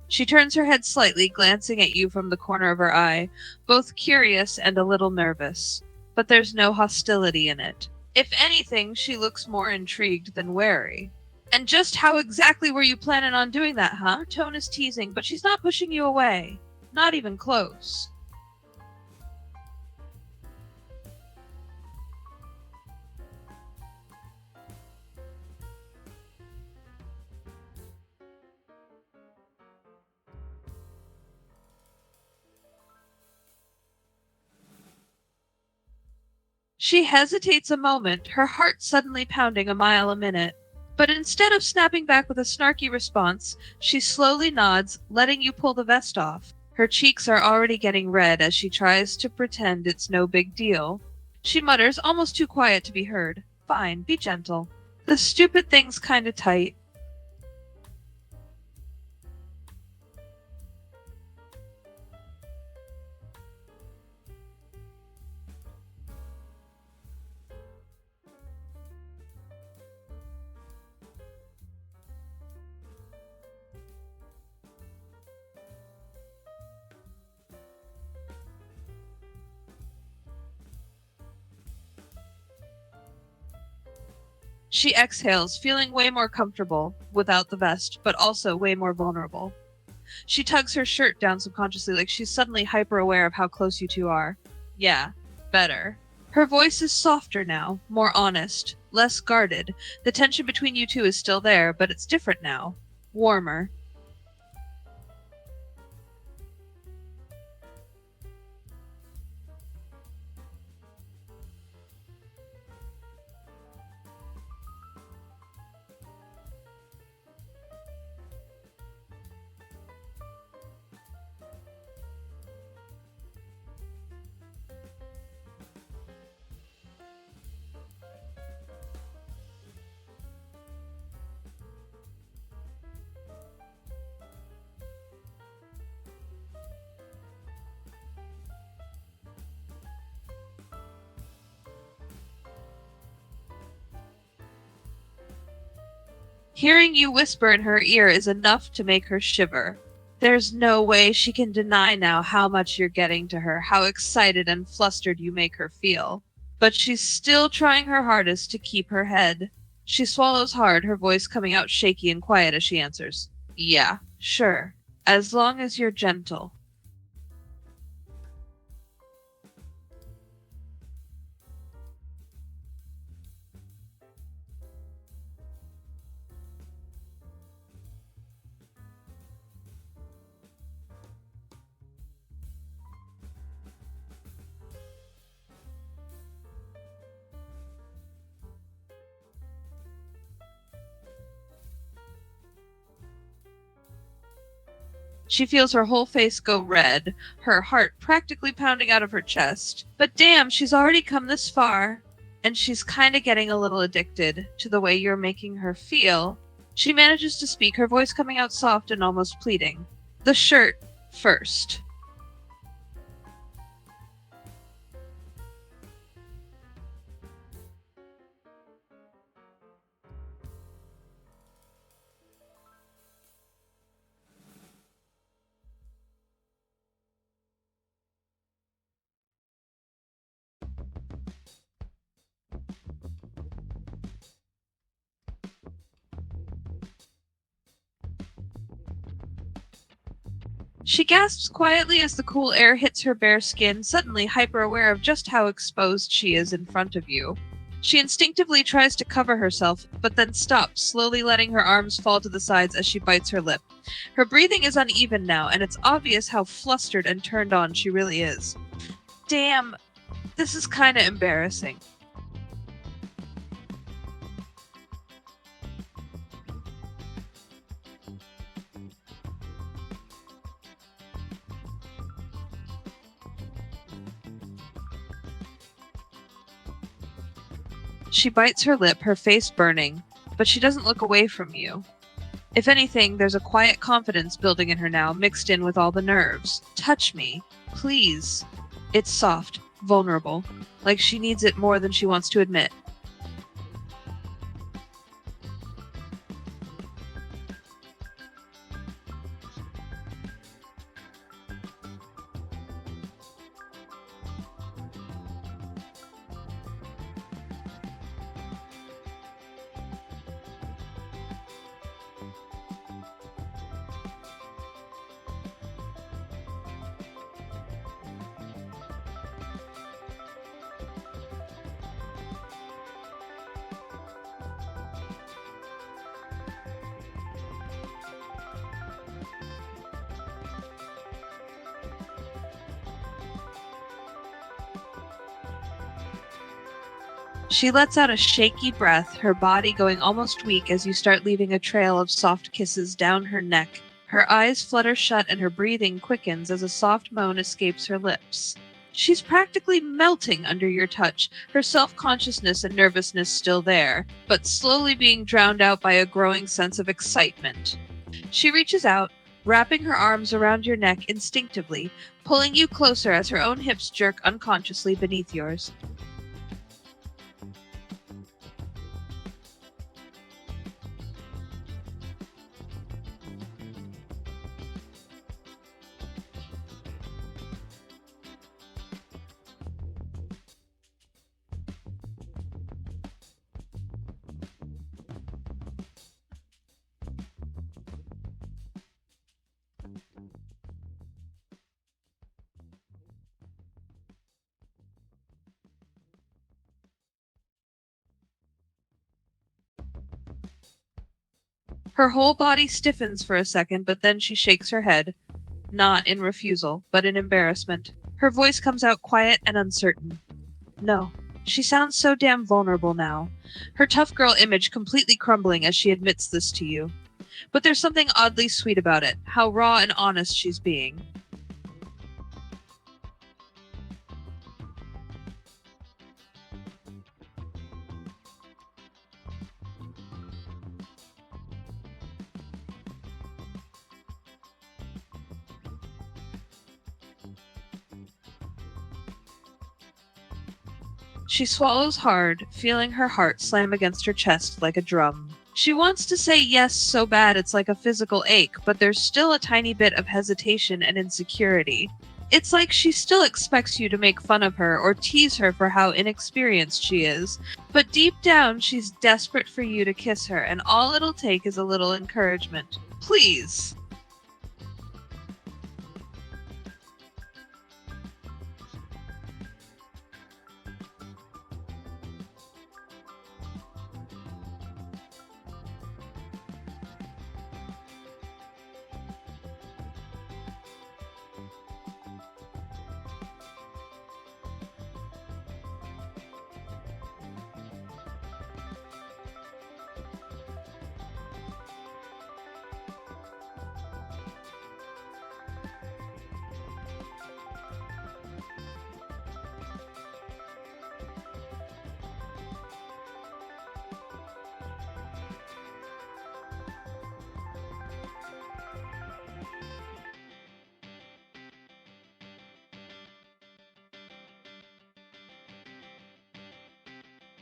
She turns her head slightly, glancing at you from the corner of her eye, both curious and a little nervous. But there's no hostility in it. If anything, she looks more intrigued than wary. And just how exactly were you planning on doing that, huh? Tone is teasing, but she's not pushing you away. Not even close. She hesitates a moment, her heart suddenly pounding a mile a minute. But instead of snapping back with a snarky response, she slowly nods, letting you pull the vest off. Her cheeks are already getting red as she tries to pretend it's no big deal. She mutters, almost too quiet to be heard. Fine, be gentle. The stupid thing's kinda tight. She exhales, feeling way more comfortable without the vest, but also way more vulnerable. She tugs her shirt down subconsciously, like she's suddenly hyper aware of how close you two are. Yeah, better. Her voice is softer now, more honest, less guarded. The tension between you two is still there, but it's different now. Warmer. Hearing you whisper in her ear is enough to make her shiver. There's no way she can deny now how much you're getting to her, how excited and flustered you make her feel. But she's still trying her hardest to keep her head. She swallows hard, her voice coming out shaky and quiet as she answers. Yeah, sure. As long as you're gentle. She feels her whole face go red, her heart practically pounding out of her chest. But damn, she's already come this far. And she's kinda getting a little addicted to the way you're making her feel. She manages to speak, her voice coming out soft and almost pleading. The shirt first. She gasps quietly as the cool air hits her bare skin, suddenly hyper aware of just how exposed she is in front of you. She instinctively tries to cover herself, but then stops, slowly letting her arms fall to the sides as she bites her lip. Her breathing is uneven now, and it's obvious how flustered and turned on she really is. Damn, this is kinda embarrassing. She bites her lip, her face burning, but she doesn't look away from you. If anything, there's a quiet confidence building in her now, mixed in with all the nerves. Touch me. Please. It's soft, vulnerable, like she needs it more than she wants to admit. She lets out a shaky breath, her body going almost weak as you start leaving a trail of soft kisses down her neck. Her eyes flutter shut and her breathing quickens as a soft moan escapes her lips. She's practically melting under your touch, her self-consciousness and nervousness still there, but slowly being drowned out by a growing sense of excitement. She reaches out, wrapping her arms around your neck instinctively, pulling you closer as her own hips jerk unconsciously beneath yours. Her whole body stiffens for a second, but then she shakes her head, not in refusal, but in embarrassment. Her voice comes out quiet and uncertain. No. She sounds so damn vulnerable now, her tough girl image completely crumbling as she admits this to you. But there's something oddly sweet about it, how raw and honest she's being. She swallows hard, feeling her heart slam against her chest like a drum. She wants to say yes so bad it's like a physical ache, but there's still a tiny bit of hesitation and insecurity. It's like she still expects you to make fun of her or tease her for how inexperienced she is. But deep down, she's desperate for you to kiss her, and all it'll take is a little encouragement. Please.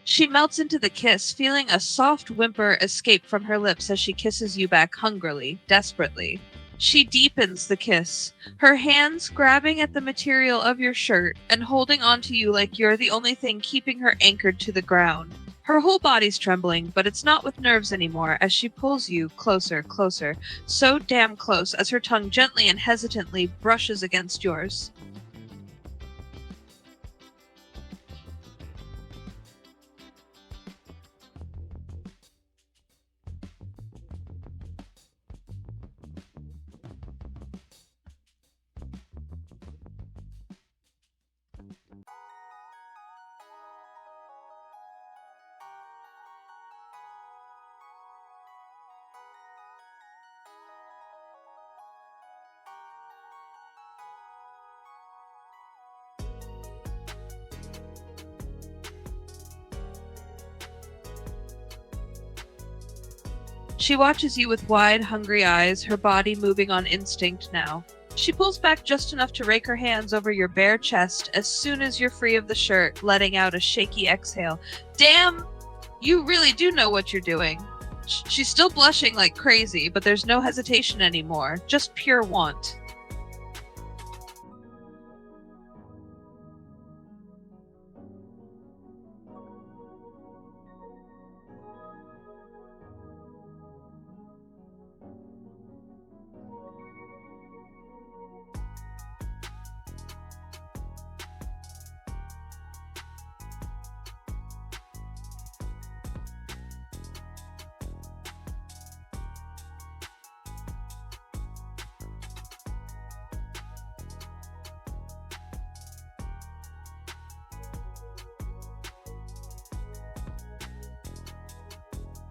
She melts into the kiss, feeling a soft whimper escape from her lips as she kisses you back hungrily, desperately. She deepens the kiss, her hands grabbing at the material of your shirt and holding onto you like you're the only thing keeping her anchored to the ground. Her whole body's trembling, but it's not with nerves anymore as she pulls you closer, closer, so damn close as her tongue gently and hesitantly brushes against yours. She watches you with wide, hungry eyes, her body moving on instinct now. She pulls back just enough to rake her hands over your bare chest as soon as you're free of the shirt, letting out a shaky exhale. Damn! You really do know what you're doing. She's still blushing like crazy, but there's no hesitation anymore, just pure want.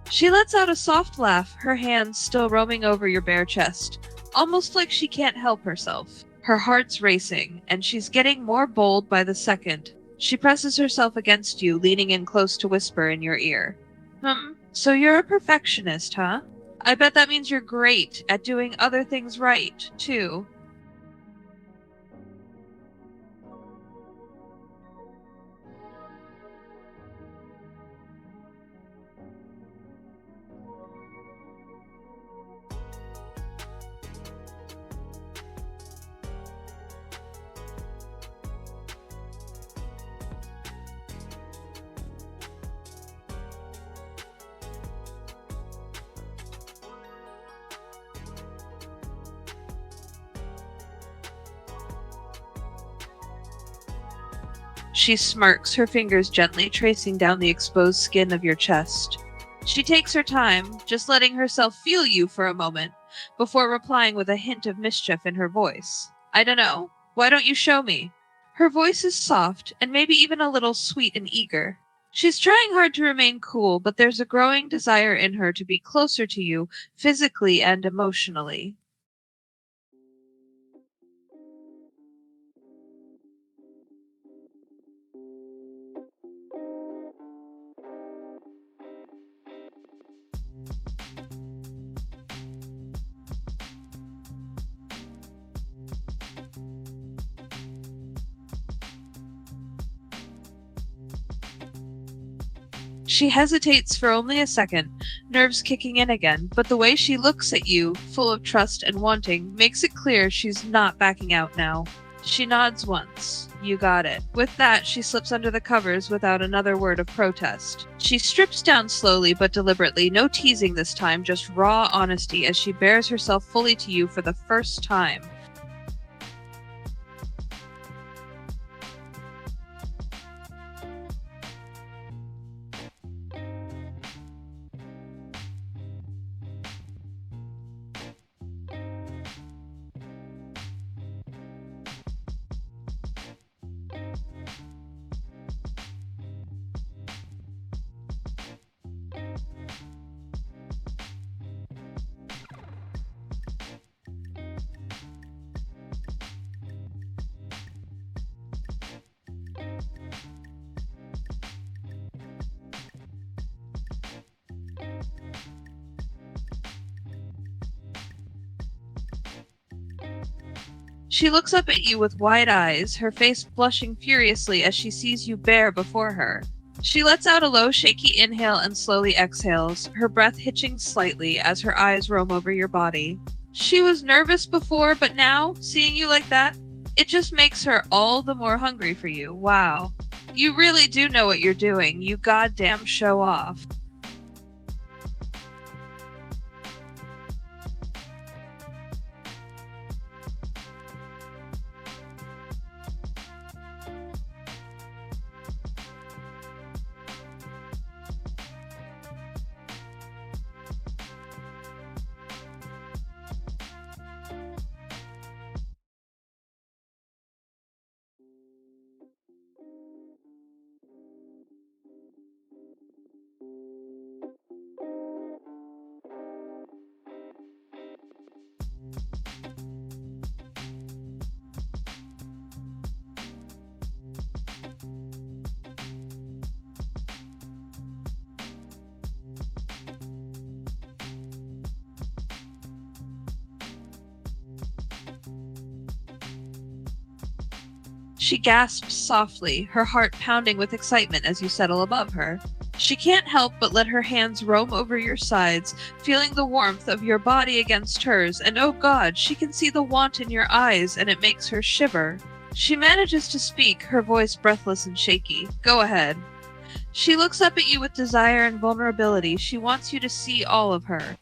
She lets out a soft laugh, her hands still roaming over your bare chest, almost like she can't help herself. Her heart's racing, and she's getting more bold by the second. She presses herself against you, leaning in close to whisper in your ear. So you're a perfectionist, huh? I bet that means you're great at doing other things right, too. She smirks, her fingers gently tracing down the exposed skin of your chest. She takes her time, just letting herself feel you for a moment, before replying with a hint of mischief in her voice. I don't know. Why don't you show me? Her voice is soft, and maybe even a little sweet and eager. She's trying hard to remain cool, but there's a growing desire in her to be closer to you, physically and emotionally. She hesitates for only a second, nerves kicking in again, but the way she looks at you, full of trust and wanting, makes it clear she's not backing out now. She nods once. You got it. With that, she slips under the covers without another word of protest. She strips down slowly but deliberately, no teasing this time, just raw honesty as she bares herself fully to you for the first time. She looks up at you with wide eyes, her face blushing furiously as she sees you bare before her. She lets out a low, shaky inhale and slowly exhales, her breath hitching slightly as her eyes roam over your body. She was nervous before, but now, seeing you like that, it just makes her all the more hungry for you. Wow. You really do know what you're doing, you goddamn show off. She gasps softly, her heart pounding with excitement as you settle above her. She can't help but let her hands roam over your sides, feeling the warmth of your body against hers, and oh God, she can see the want in your eyes, and it makes her shiver. She manages to speak, her voice breathless and shaky. Go ahead. She looks up at you with desire and vulnerability. She wants you to see all of her.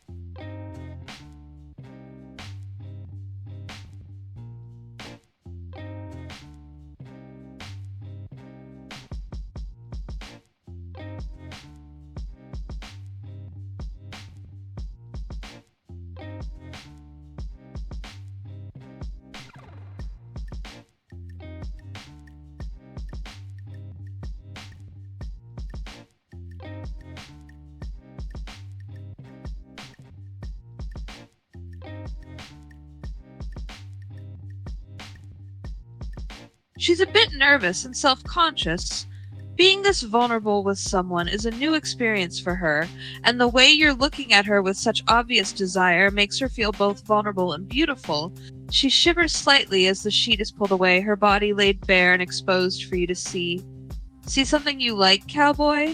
She's a bit nervous and self-conscious. Being this vulnerable with someone is a new experience for her, and the way you're looking at her with such obvious desire makes her feel both vulnerable and beautiful. She shivers slightly as the sheet is pulled away, her body laid bare and exposed for you to see. See something you like, cowboy?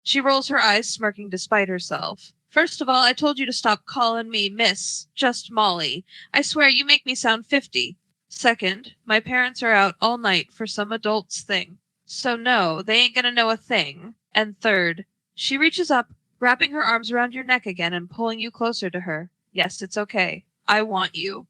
She rolls her eyes, smirking despite herself. First of all, I told you to stop calling me Miss, just Molly. I swear you make me sound 50. Second, my parents are out all night for some adults thing. So no, they ain't gonna know a thing. And third, she reaches up, wrapping her arms around your neck again and pulling you closer to her. Yes, it's okay. I want you.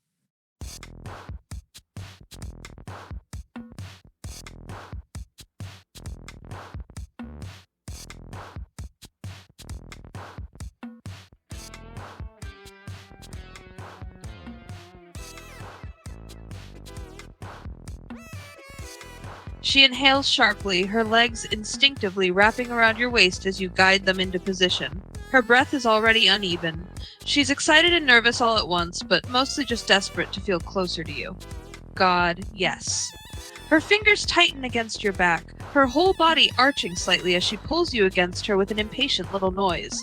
She inhales sharply, her legs instinctively wrapping around your waist as you guide them into position. Her breath is already uneven. She's excited and nervous all at once, but mostly just desperate to feel closer to you. God, yes. Her fingers tighten against your back, her whole body arching slightly as she pulls you against her with an impatient little noise.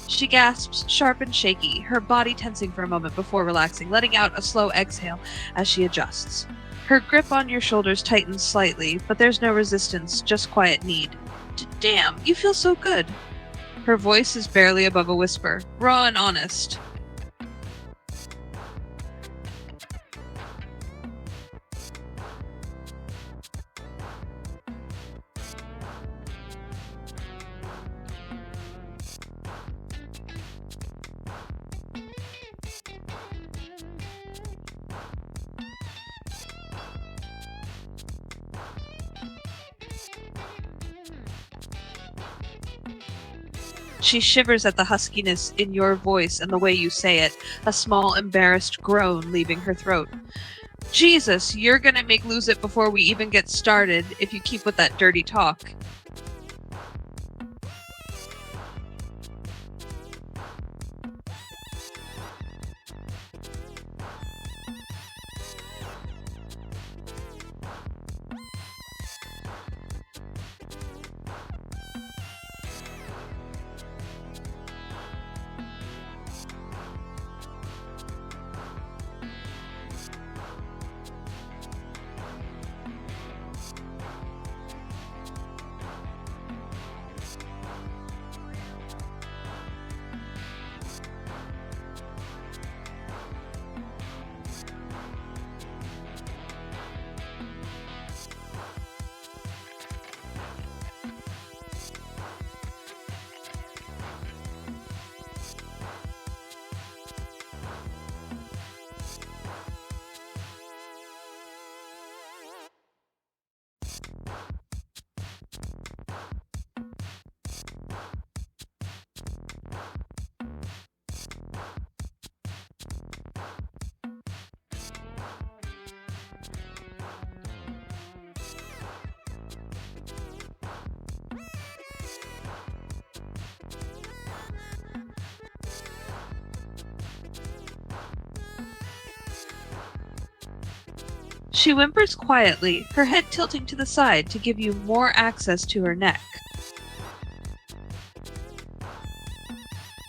She gasps, sharp and shaky, her body tensing for a moment before relaxing, letting out a slow exhale as she adjusts. Her grip on your shoulders tightens slightly, but there's no resistance, just quiet need. Damn, you feel so good. Her voice is barely above a whisper, raw and honest. She shivers at the huskiness in your voice and the way you say it, a small, embarrassed groan leaving her throat. Jesus, you're gonna make lose it before we even get started if you keep with that dirty talk. She whimpers quietly, her head tilting to the side to give you more access to her neck.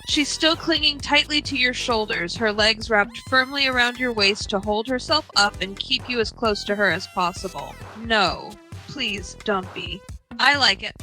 She's still clinging tightly to your shoulders, her legs wrapped firmly around your waist to hold herself up and keep you as close to her as possible. No, please don't be. I like it.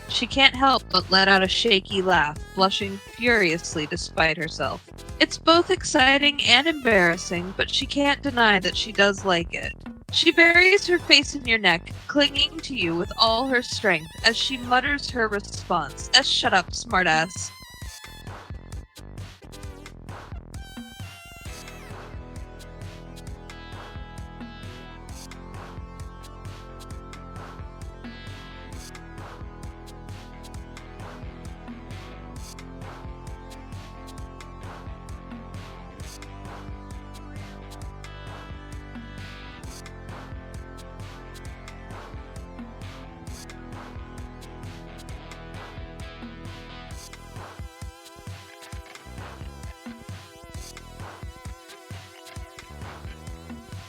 She can't help but let out a shaky laugh, blushing furiously despite herself. It's both exciting and embarrassing, but she can't deny that she does like it. She buries her face in your neck, clinging to you with all her strength as she mutters her response, shut up, smartass.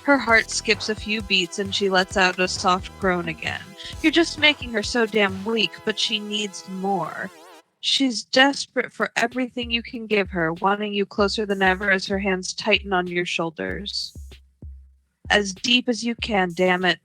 Her heart skips a few beats and she lets out a soft groan again. You're just making her so damn weak, but she needs more. She's desperate for everything you can give her, wanting you closer than ever as her hands tighten on your shoulders. As deep as you can, damn it.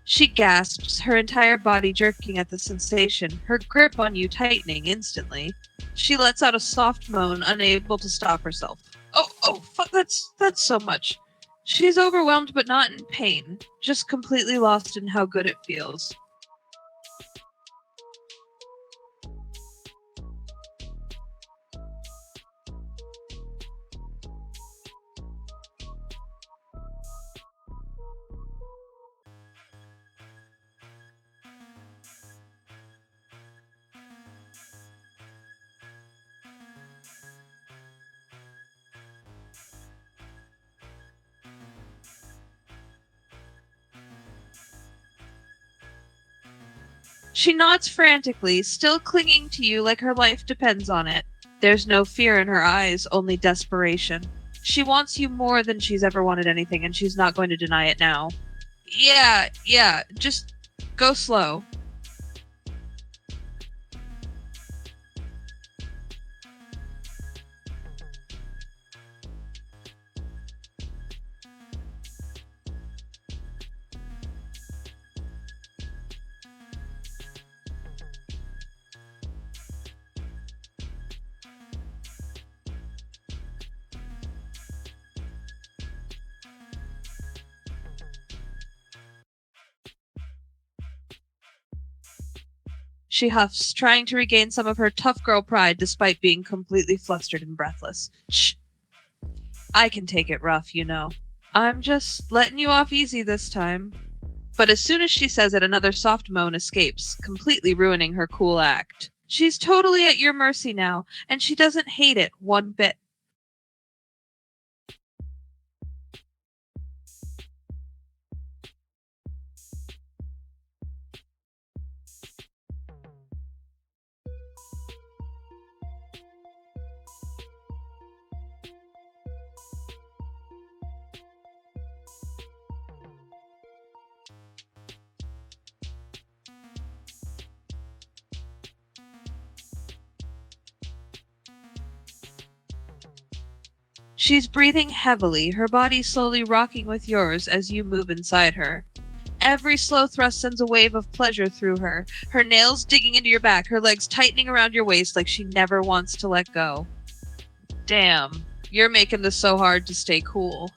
She gasps, her entire body jerking at the sensation, her grip on you tightening instantly. She lets out a soft moan, unable to stop herself. Oh, fuck, that's so much. She's overwhelmed but not in pain, just completely lost in how good it feels. She nods frantically, still clinging to you like her life depends on it. There's no fear in her eyes, only desperation. She wants you more than she's ever wanted anything, and she's not going to deny it now. Yeah, just go slow. She huffs, trying to regain some of her tough girl pride despite being completely flustered and breathless. Shh. I can take it rough, you know. I'm just letting you off easy this time. But as soon as she says it, another soft moan escapes, completely ruining her cool act. She's totally at your mercy now, and she doesn't hate it one bit. She's breathing heavily, her body slowly rocking with yours as you move inside her. Every slow thrust sends a wave of pleasure through her, her nails digging into your back, her legs tightening around your waist like she never wants to let go. Damn, you're making this so hard to stay cool.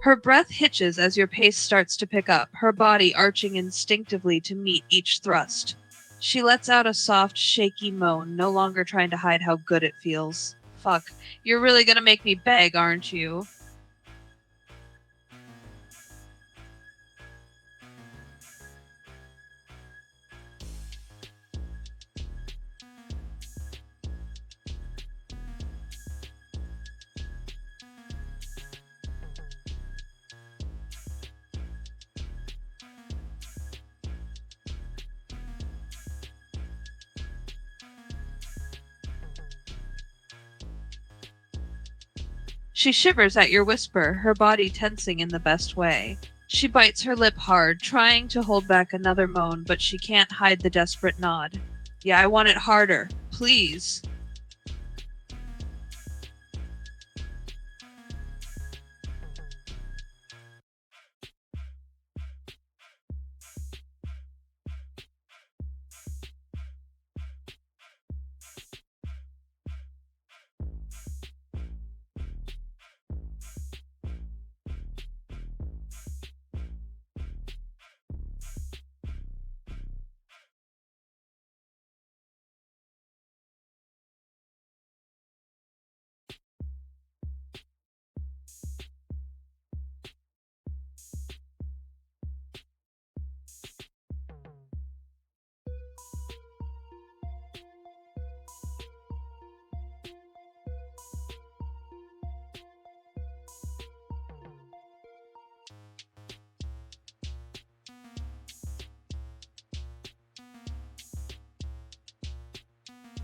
Her breath hitches as your pace starts to pick up, her body arching instinctively to meet each thrust. She lets out a soft, shaky moan, no longer trying to hide how good it feels. Fuck, you're really gonna make me beg, aren't you? She shivers at your whisper, her body tensing in the best way. She bites her lip hard, trying to hold back another moan, but she can't hide the desperate nod. Yeah, I want it harder. Please.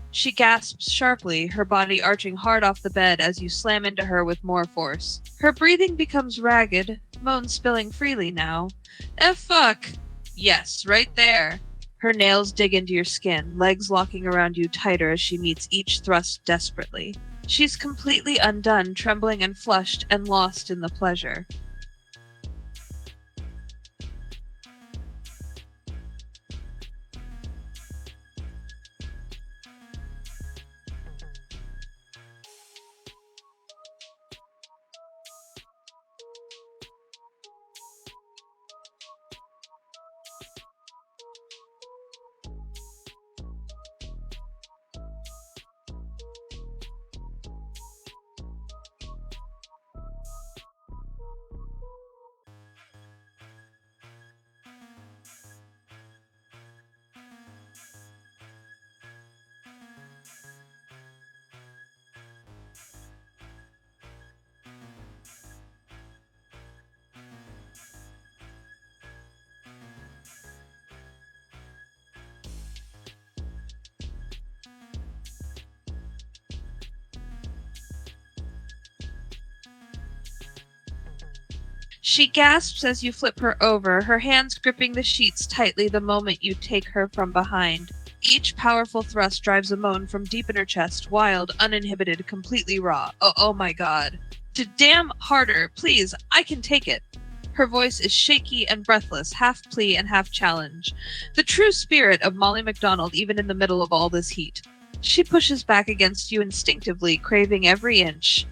She gasps sharply, her body arching hard off the bed as you slam into her with more force. Her breathing becomes ragged, moans spilling freely now. Fuck! Yes, right there. Her nails dig into your skin, legs locking around you tighter as she meets each thrust desperately. She's completely undone, trembling and flushed, and lost in the pleasure. She gasps as you flip her over, her hands gripping the sheets tightly the moment you take her from behind. Each powerful thrust drives a moan from deep in her chest, wild, uninhibited, completely raw. Oh my god. To damn harder, please, I can take it. Her voice is shaky and breathless, half plea and half challenge. The true spirit of Molly MacDonald even in the middle of all this heat. She pushes back against you instinctively, craving every inch.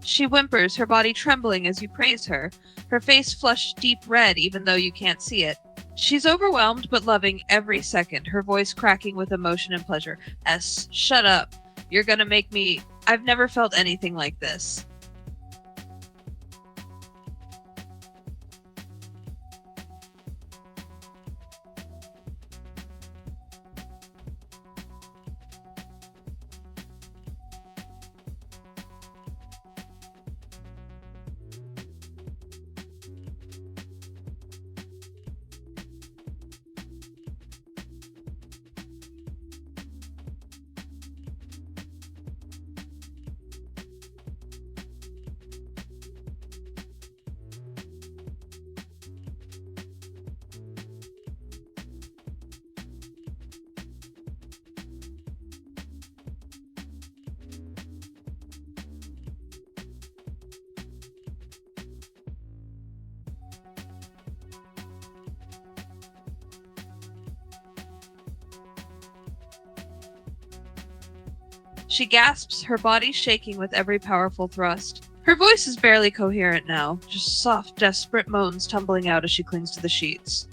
She whimpers, her body trembling as you praise her, her face flushed deep red even though you can't see it. She's overwhelmed but loving every second, her voice cracking with emotion and pleasure. Shut up. You're gonna make me... I've never felt anything like this. She gasps, her body shaking with every powerful thrust. Her voice is barely coherent now, just soft, desperate moans tumbling out as she clings to the sheets.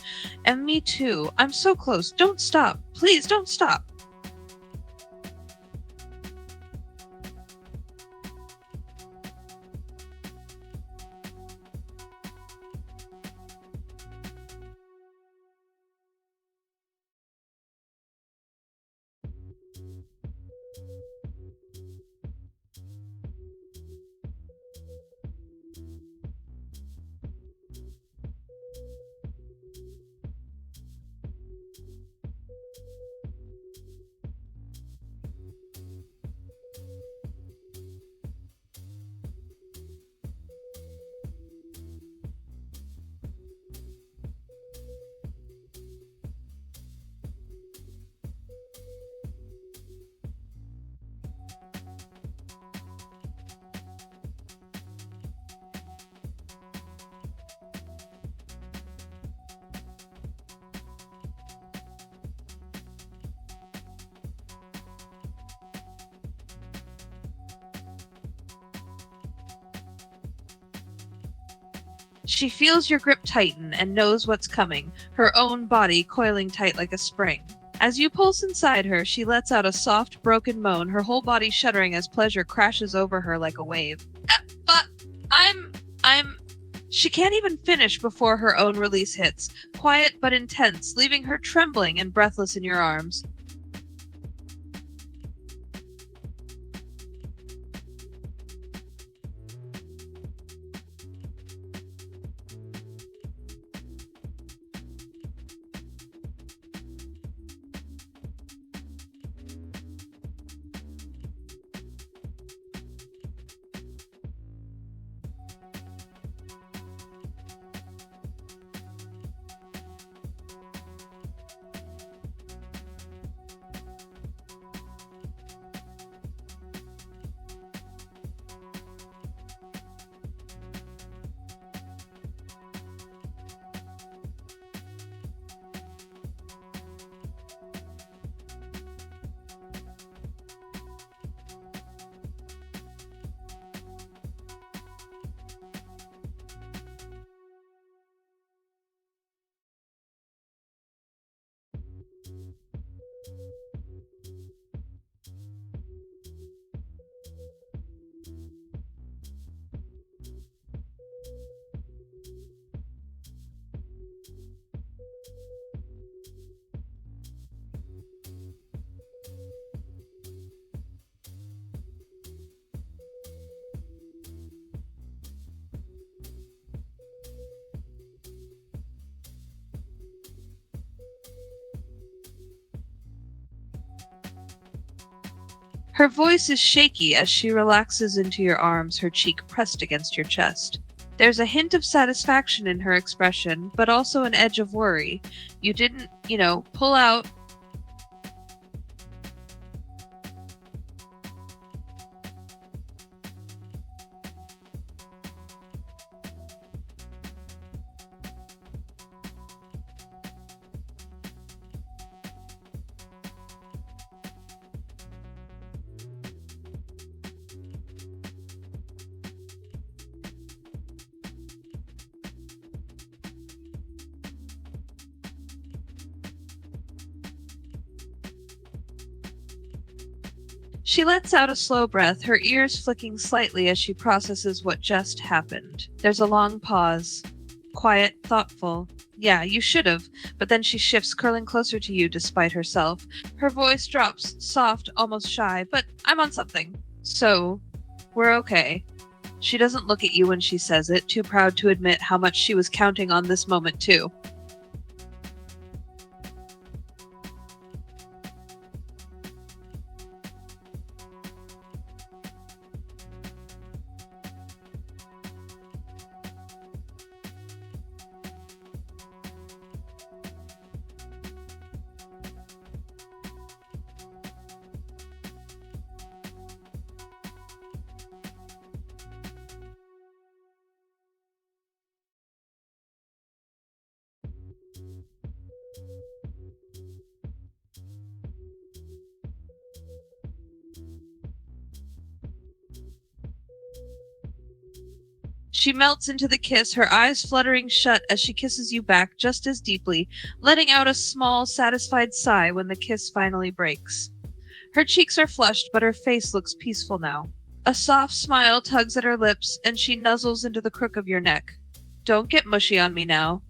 And me too. I'm so close. Don't stop. Please don't stop. She feels your grip tighten and knows what's coming, her own body coiling tight like a spring. As you pulse inside her, she lets out a soft, broken moan, her whole body shuddering as pleasure crashes over her like a wave. But I'm... She can't even finish before her own release hits, quiet but intense, leaving her trembling and breathless in your arms. Her voice is shaky as she relaxes into your arms, her cheek pressed against your chest. There's a hint of satisfaction in her expression, but also an edge of worry. You didn't, pull out. She lets out a slow breath, her ears flicking slightly as she processes what just happened. There's a long pause. Quiet, thoughtful. Yeah, you should've. But then she shifts, curling closer to you despite herself. Her voice drops, soft, almost shy, but I'm on something. So, we're okay. She doesn't look at you when she says it, too proud to admit how much she was counting on this moment too. She melts into the kiss, her eyes fluttering shut as she kisses you back just as deeply, letting out a small, satisfied sigh when the kiss finally breaks. Her cheeks are flushed, but her face looks peaceful now. A soft smile tugs at her lips, and she nuzzles into the crook of your neck. Don't get mushy on me now.